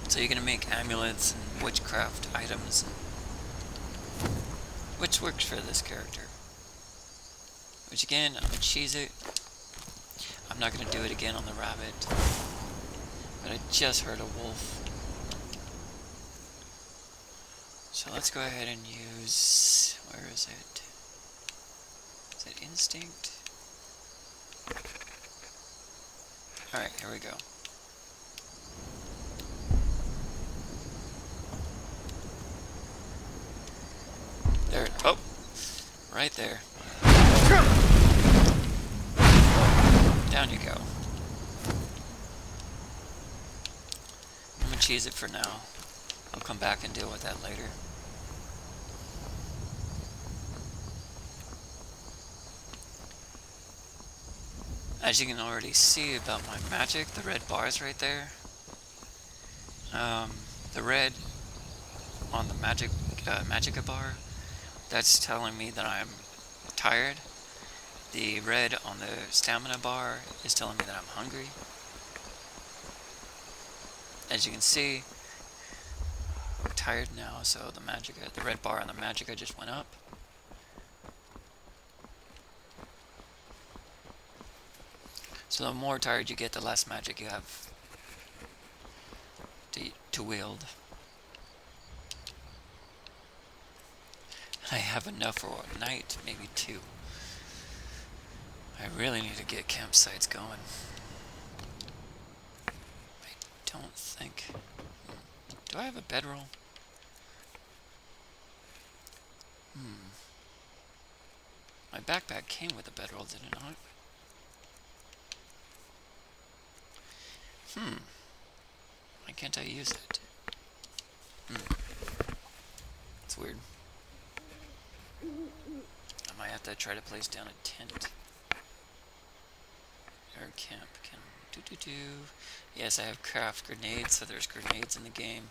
So you're going to make amulets and witchcraft items, which works for this character. Which again, I'm going to cheese it. I'm not going to do it again on the rabbit. But I just heard a wolf. So let's go ahead and use... where is it? Is it instinct? Alright, here we go. There. Oh! Right there. Down you go. I'm gonna cheese it for now. I'll come back and deal with that later. As you can already see about my magic, the red bars right there. The red on the Magicka bar, that's telling me that I'm tired. The red on the stamina bar is telling me that I'm hungry. As you can see, I'm tired now, so the red bar on the Magicka just went up. So the more tired you get, the less magic you have to wield. I have enough for a night, maybe 2. I really need to get campsites going. I don't think... Do I have a bedroll? My backpack came with a bedroll, did it not? Why can't I use it? It's weird. I might have to try to place down a tent. Or camp. Yes, I have craft grenades, so there's grenades in the game.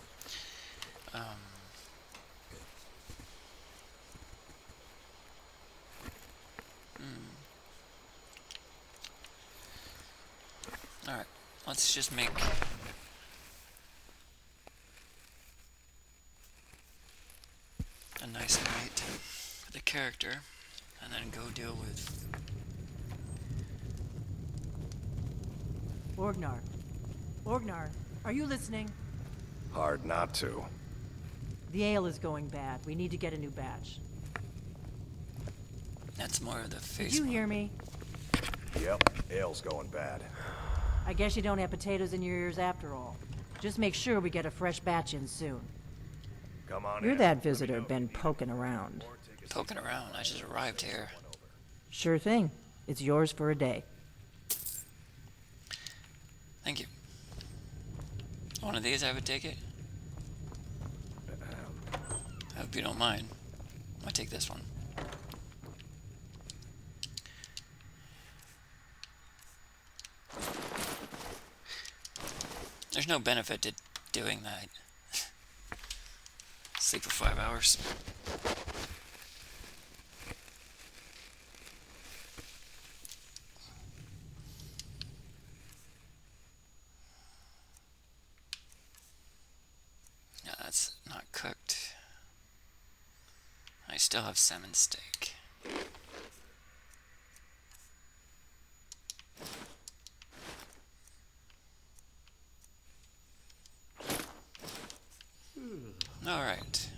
Alright, let's just make... a nice night for the character, and then go deal with... Orgnar. Orgnar, are you listening? Hard not to. The ale is going bad. We need to get a new batch. That's more of the face. Did you hear me? Yep, ale's going bad. I guess you don't have potatoes in your ears after all. Just make sure we get a fresh batch in soon. Come on You're in. that visitor been poking around. Poking around? I just arrived here. Sure thing. It's yours for a day. Thank you. One of these I would take it. I hope you don't mind. I'll take this one. There's no benefit to doing that. Sleep for 5 hours. No, that's not cooked. I still have salmon steak. All right.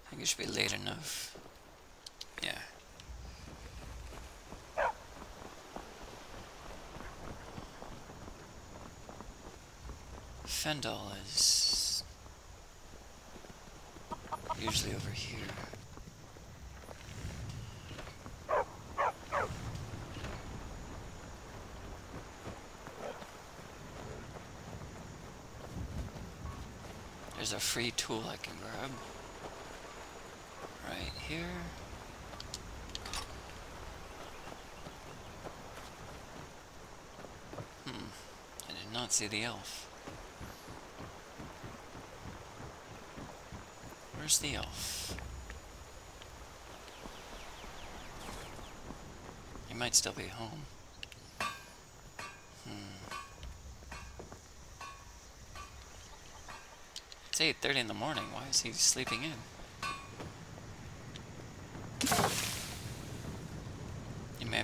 I think it should be late enough. Yeah. Fendel is usually over here. There's a free tool I can grab. Right here. I did not see the elf. Where's the elf? He might still be home. It's 8:30 in the morning. Why is he sleeping in?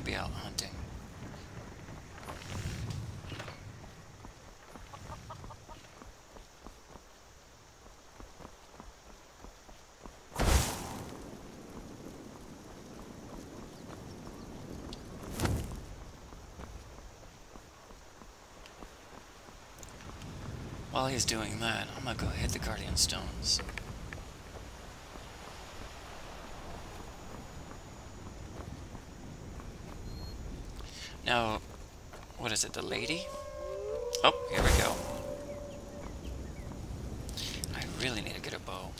can't be out hunting. While he's doing that, I'm gonna go hit the Guardian Stones. Now, what is it, the lady? Oh, here we go. I really need to get a bow.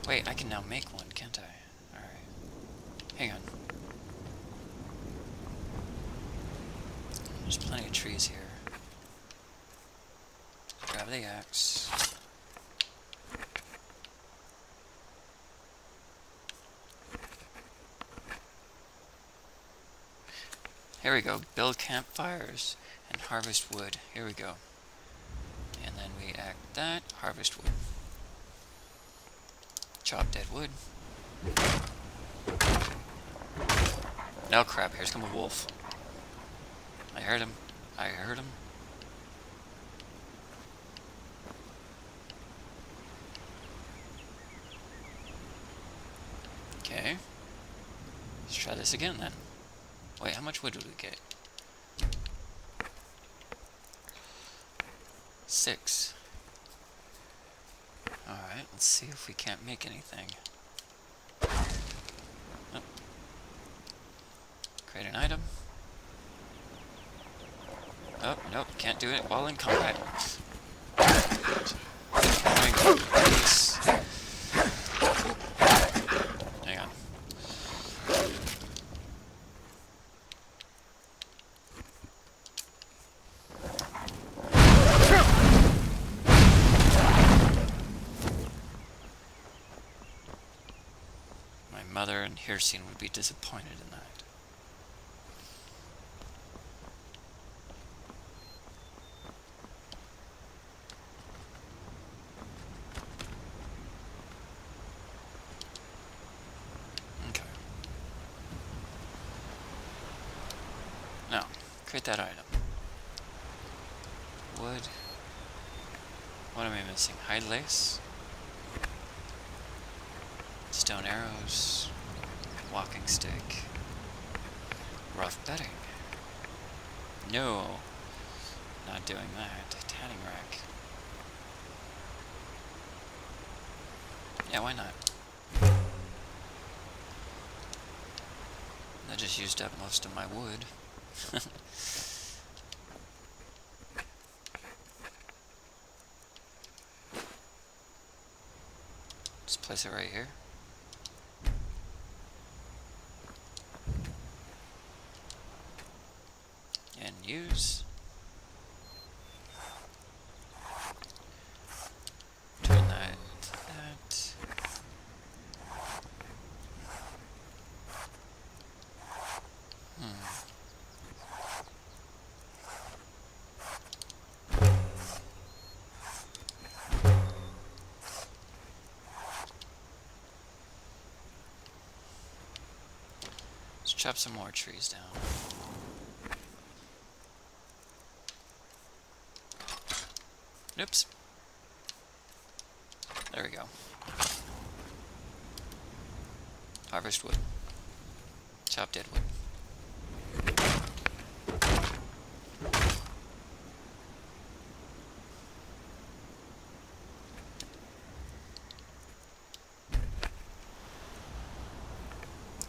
Wait, I can now make one, can't I? Alright. Hang on. There's plenty of trees here. Grab the axe. Here we go. Build campfires and harvest wood. Here we go. And then we act that. Harvest wood. Chop dead wood. Oh crap, here's come a wolf. I heard him. I heard him. Okay. Let's try this again then. Wait, how much wood did we get? 6. Alright, let's see if we can't make anything. Oh. Create an item. Oh, nope, can't do it while in combat. Hang on. My mother and Hirsine would be disappointed in that. Create that item. Wood. What am I missing? Hide lace. Stone arrows. Walking stick. Rough bedding. No. Not doing that. Tanning rack. Yeah, why not? I just used up most of my wood. Just place it right here. And use. Turn that to that. Let's chop some more trees down. Oops. There we go. Harvest wood. Chop dead wood.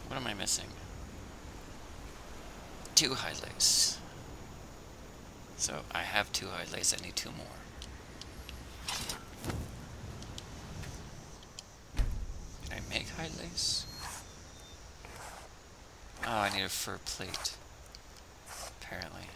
What am I missing? 2 hide lace. So I have 2 hide lace, I need 2 more. Can I make hide lace? Oh, I need a fur plate. Apparently.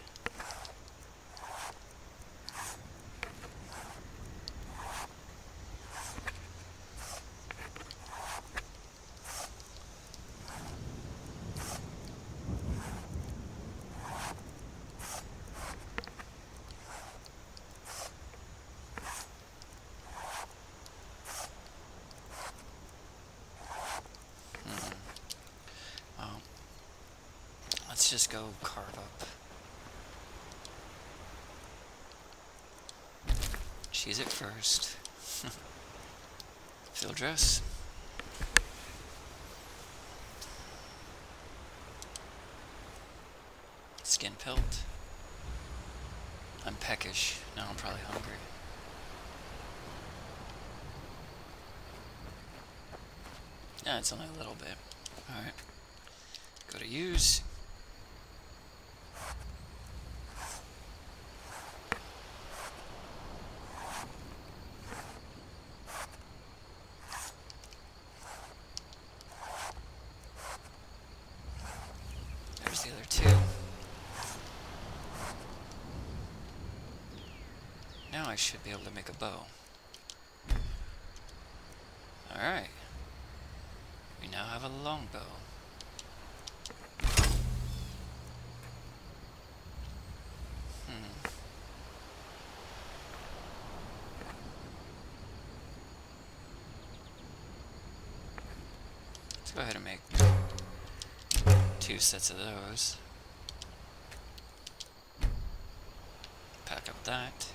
just go carve up. She's it first. Field dress. Skin pelt. I'm peckish. Now I'm probably hungry. Yeah, it's only a little bit. Alright. Go to use. There's the other two. Now I should be able to make a bow. Alright. We now have a longbow. Let's go ahead and make 2 sets of those. Pack up that.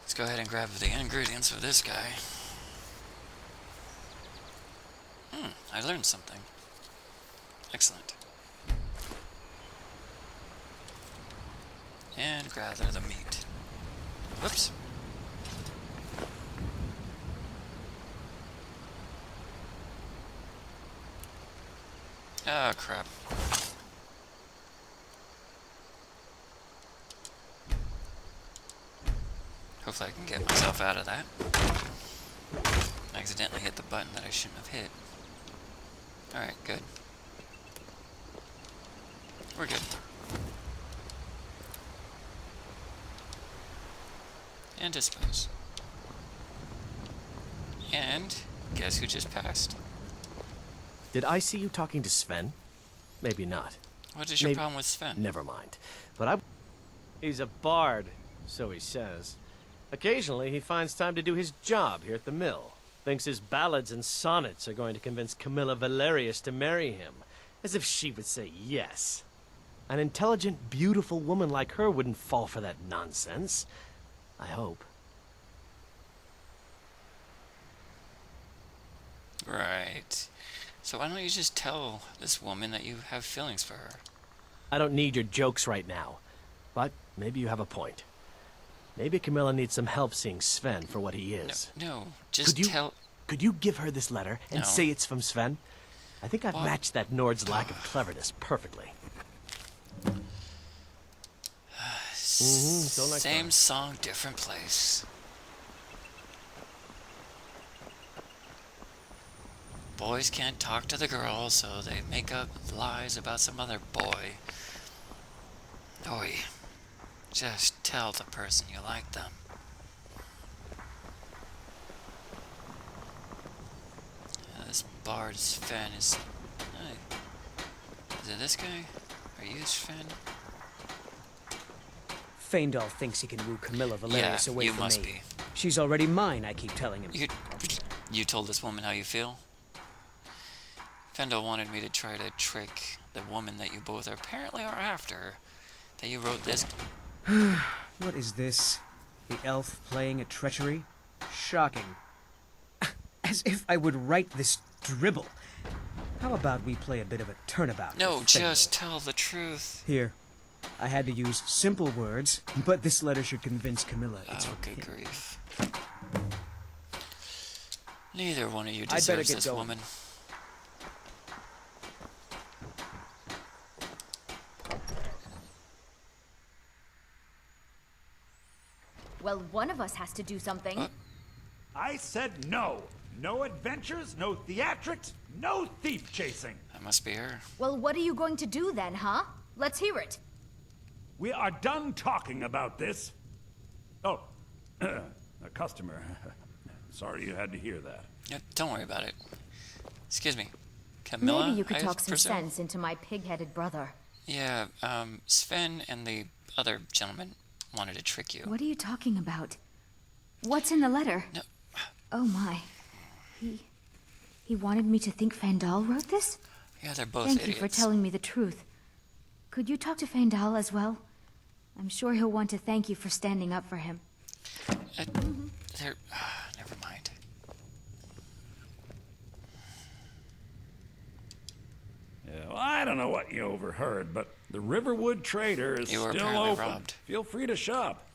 Let's go ahead and grab the ingredients for this guy. I learned something. Excellent. And gather the meat. Whoops. Ah, crap. Hopefully I can get myself out of that. I accidentally hit the button that I shouldn't have hit. Alright, good. We're good. And dispose. And guess who just passed? Did I see you talking to Sven? Maybe not. What is your problem with Sven? Never mind. But he's a bard, so he says. Occasionally, he finds time to do his job here at the mill. Thinks his ballads and sonnets are going to convince Camilla Valerius to marry him. As if she would say yes. An intelligent, beautiful woman like her wouldn't fall for that nonsense. I hope. Right. So why don't you just tell this woman that you have feelings for her? I don't need your jokes right now. But maybe you have a point. Maybe Camilla needs some help seeing Sven for what he is. No, just tell... Could you give her this letter and say it's from Sven? I think I've matched that Nord's lack of cleverness perfectly. Same song, different place. Boys can't talk to the girls, so they make up lies about some other boy. Oi. Just tell the person you like them. This bard Sven is... Is it this guy? Are you Sven? Faendal thinks he can woo Camilla Valerius away from me. You must be. She's already mine, I keep telling him. You told this woman how you feel? Faendal wanted me to try to trick the woman that you both apparently are after. That you wrote this... What is this? The elf playing a treachery? Shocking. As if I would write this dribble. How about we play a bit of a turnabout? No, just tell the truth. Here. I had to use simple words, but this letter should convince Camilla it's from good him. grief. Neither one of you deserves this woman. Well, one of us has to do something. I said no. No adventures, no theatrics, no thief chasing. That must be her. Well, what are you going to do then, huh? Let's hear it. We are done talking about this. Oh, a customer. Sorry you had to hear that. Yeah, don't worry about it. Excuse me. Camilla, Maybe you could I talk some presume? sense into my pig-headed brother. Yeah, Sven and the other gentleman wanted to trick you. What are you talking about? What's in the letter? No. Oh my. He wanted me to think Fandal wrote this? Yeah, they're both Thank idiots. you for telling me the truth. Could you talk to Fandal as well? I'm sure he'll want to thank you for standing up for him. Never mind. Yeah, well, I don't know what you overheard, but the Riverwood Trader is You were still apparently open. robbed. Feel free to shop.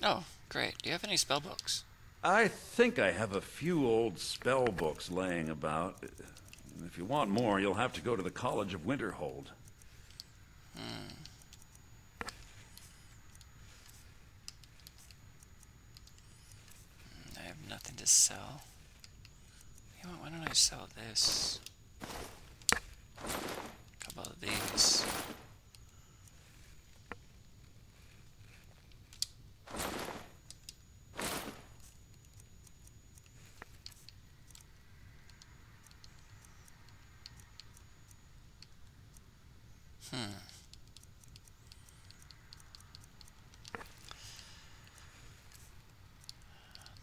Oh, great. Do you have any spell books? I think I have a few old spell books laying about. If you want more, you'll have to go to the College of Winterhold. I have nothing to sell. You know what, why don't I sell this? A couple of these.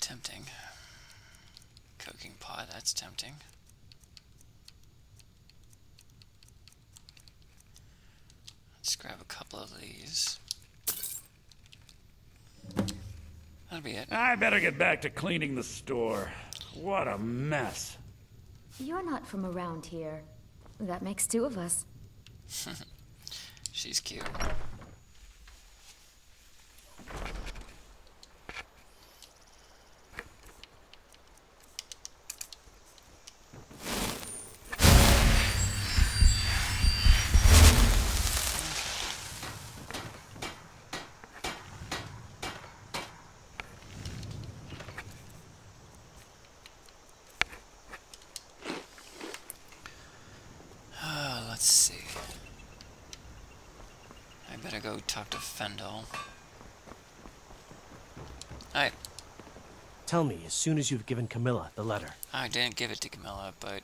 Tempting. Cooking pot, that's tempting. Let's grab a couple of these. That'll be it. I better get back to cleaning the store. What a mess. You're not from around here. That makes two of us. She's cute. Let's see. I better go talk to Fendel. Hi. Tell me as soon as you've given Camilla the letter. I didn't give it to Camilla, but...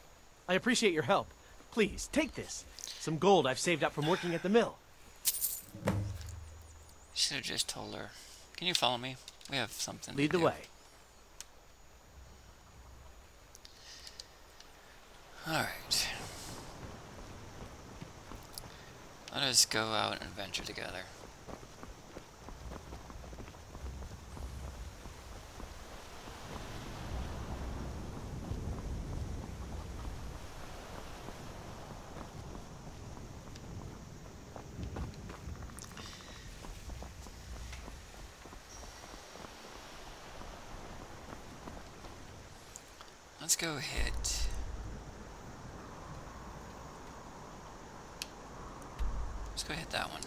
I appreciate your help. Please, take this. Some gold I've saved up from working at the mill. Should have just told her. Can you follow me? We have something Lead to the do. way. Alright. Let us go out and adventure together. Let's go hit... Let's go hit that one.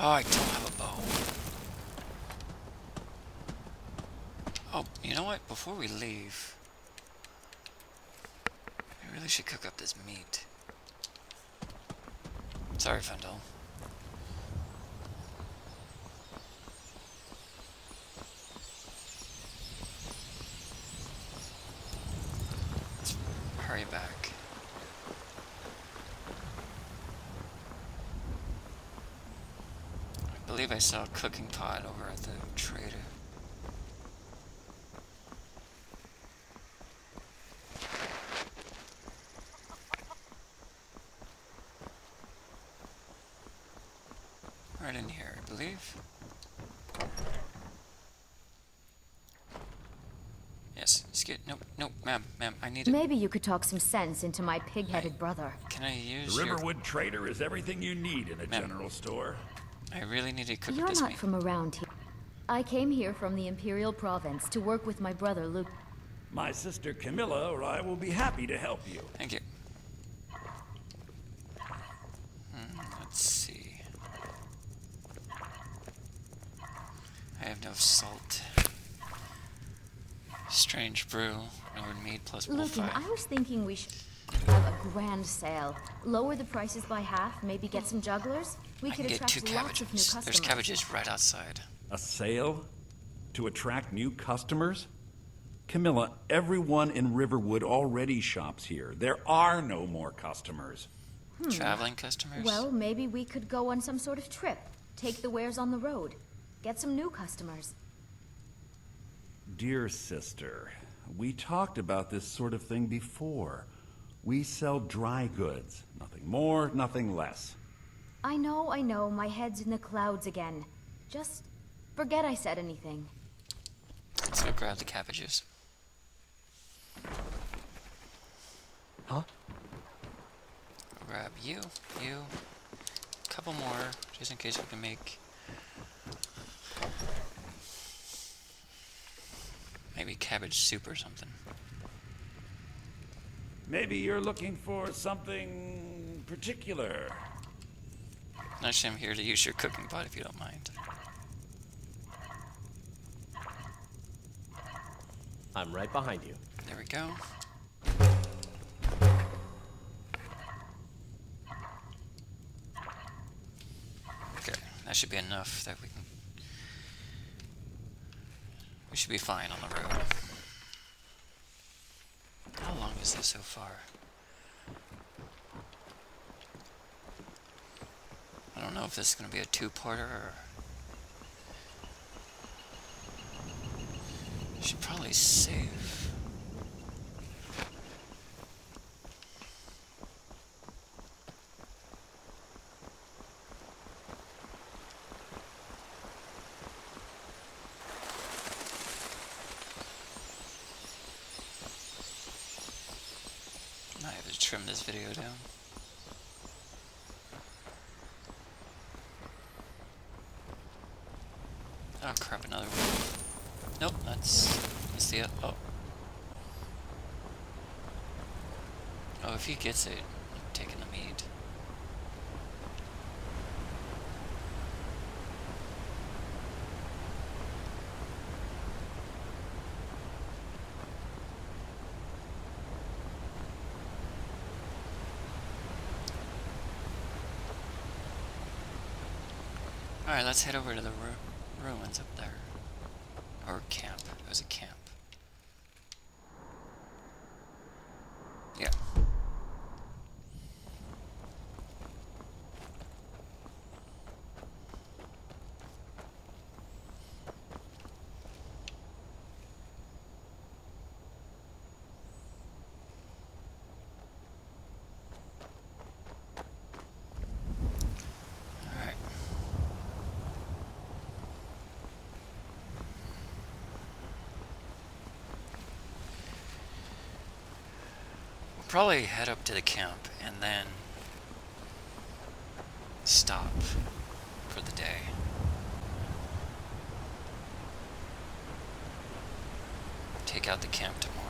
Oh, I don't have a bow. Oh, you know what? Before we leave... I really should cook up this meat. Sorry, Fendel. Let's hurry back. I believe I saw a cooking pot over at the trader. Right in here, I believe. Yes, excuse... No, ma'am, I need it. Maybe you could talk some sense into my pig-headed brother. Can I use The your... Riverwood Trader is everything you need in a general store. I really need to cook You're this not meat. from around here. I came here from the Imperial Province to work with my brother Luke. My sister Camilla or I will be happy to help you. Thank you. Let's see. I have no salt. Strange brew. Wyrd Mage plus Lucan, bullfire. I was thinking we should... Have a grand sale. Lower the prices by half, maybe get some jugglers. We I could can get 2 attract lots of new cabbages. customers. There's cabbages right outside. A sale? To attract new customers? Camilla, everyone in Riverwood already shops here. There are no more customers. Traveling customers? Well, maybe we could go on some sort of trip. Take the wares on the road. Get some new customers. Dear sister, we talked about this sort of thing before. We sell dry goods. Nothing more, nothing less. I know, my head's in the clouds again. Just forget I said anything. Let's go grab the cabbages. Huh? Grab you, a couple more, just in case we can make maybe cabbage soup or something. Maybe you're looking for something particular. Actually, I'm here to use your cooking pot if you don't mind. I'm right behind you. There we go. Okay, that should be enough that we can... We should be fine on the road. How long is this so far? I don't know if this is going to be a 2-parter or... I should probably save. I have to trim this video down. Oh crap, another one. Nope, that's the... Oh. Oh, if he gets it, I'm taking the meat. Alright, let's head over to the ruins up there. Or camp. It was a camp. Yeah. Alright. Probably head up to the camp and then stop for the day. Take out the camp tomorrow.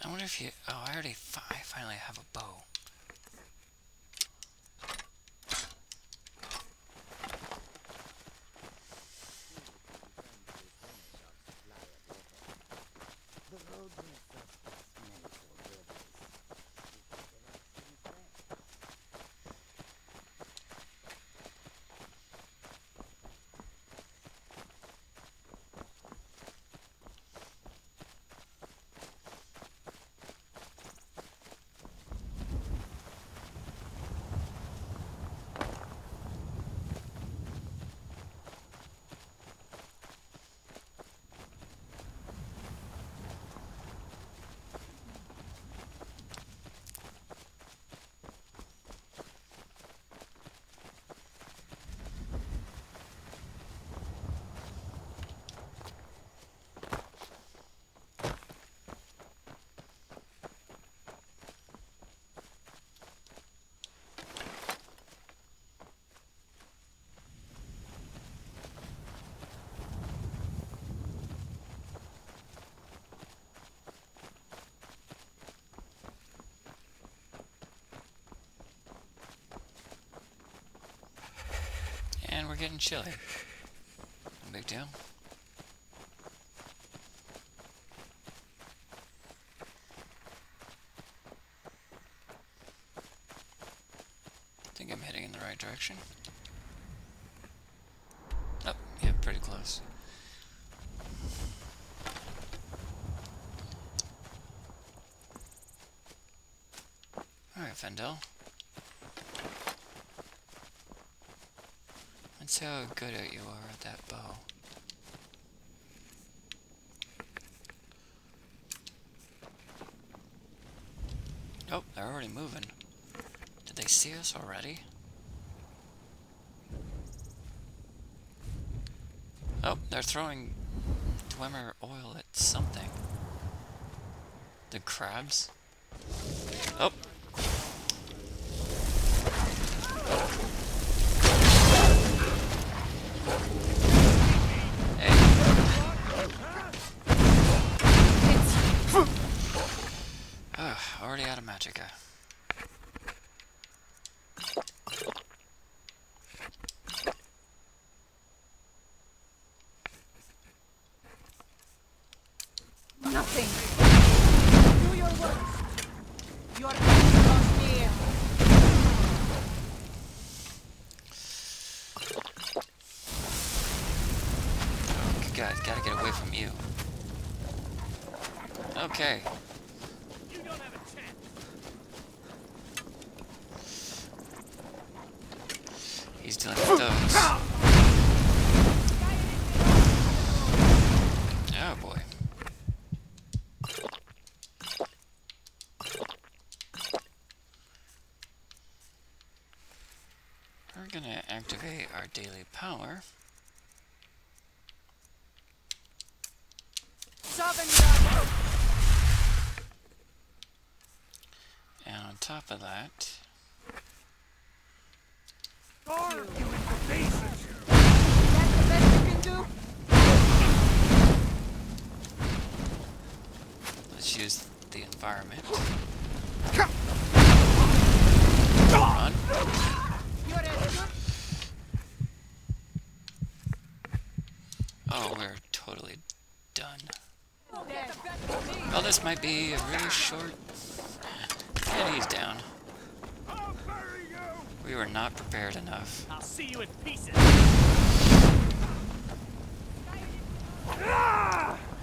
I wonder if you... Oh, I finally have a bow. getting chilly. No big deal. I think I'm heading in the right direction. Oh, yeah, pretty close. Alright, Fendel. Let's see how good at you are at that bow. Oh, they're already moving. Did they see us already? Oh, they're throwing Dwemer oil at something. The crabs? Oh! Hey. Already out of magicka. Nothing. Do your worst. Your best comes near. Oh, good God, gotta get away from you. Okay. You don't have a chance. He's dealing with those. Oh boy. We're gonna activate our daily power. And on top of that, Arm you into pieces. That's the best you can do? let's use the environment. Run. You're as good. Oh, we're totally done. Well, this might be a really short... And he's down. I'll bury you. We were not prepared enough. I'll see you in pieces.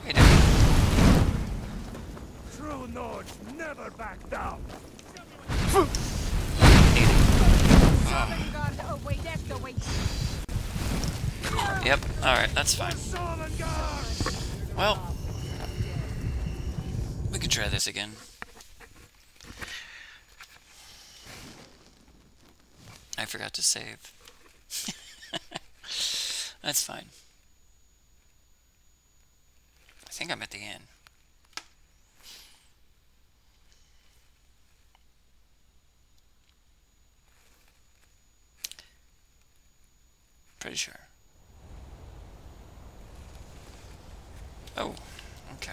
Hey, dude. True Nords never back down. Oh, wait, that's the way. Yep, alright, that's fine. Well, we can try this again. I forgot to save. That's fine. I think I'm at the end. Pretty sure. Oh, okay.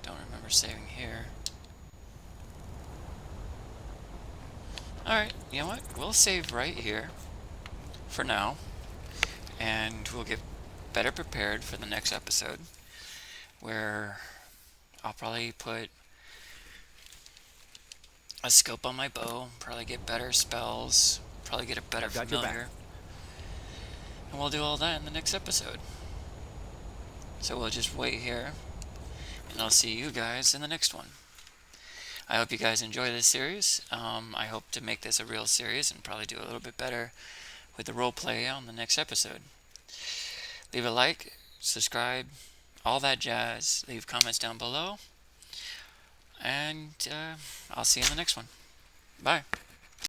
Don't remember saving here. Alright, you know what? We'll save right here for now. And we'll get better prepared for the next episode, where I'll probably put a scope on my bow, probably get better spells, probably get a better familiar. And we'll do all that in the next episode. So we'll just wait here, and I'll see you guys in the next one. I hope you guys enjoy this series. I hope to make this a real series and probably do a little bit better with the roleplay on the next episode. Leave a like, subscribe, all that jazz. Leave comments down below. And I'll see you in the next one. Bye.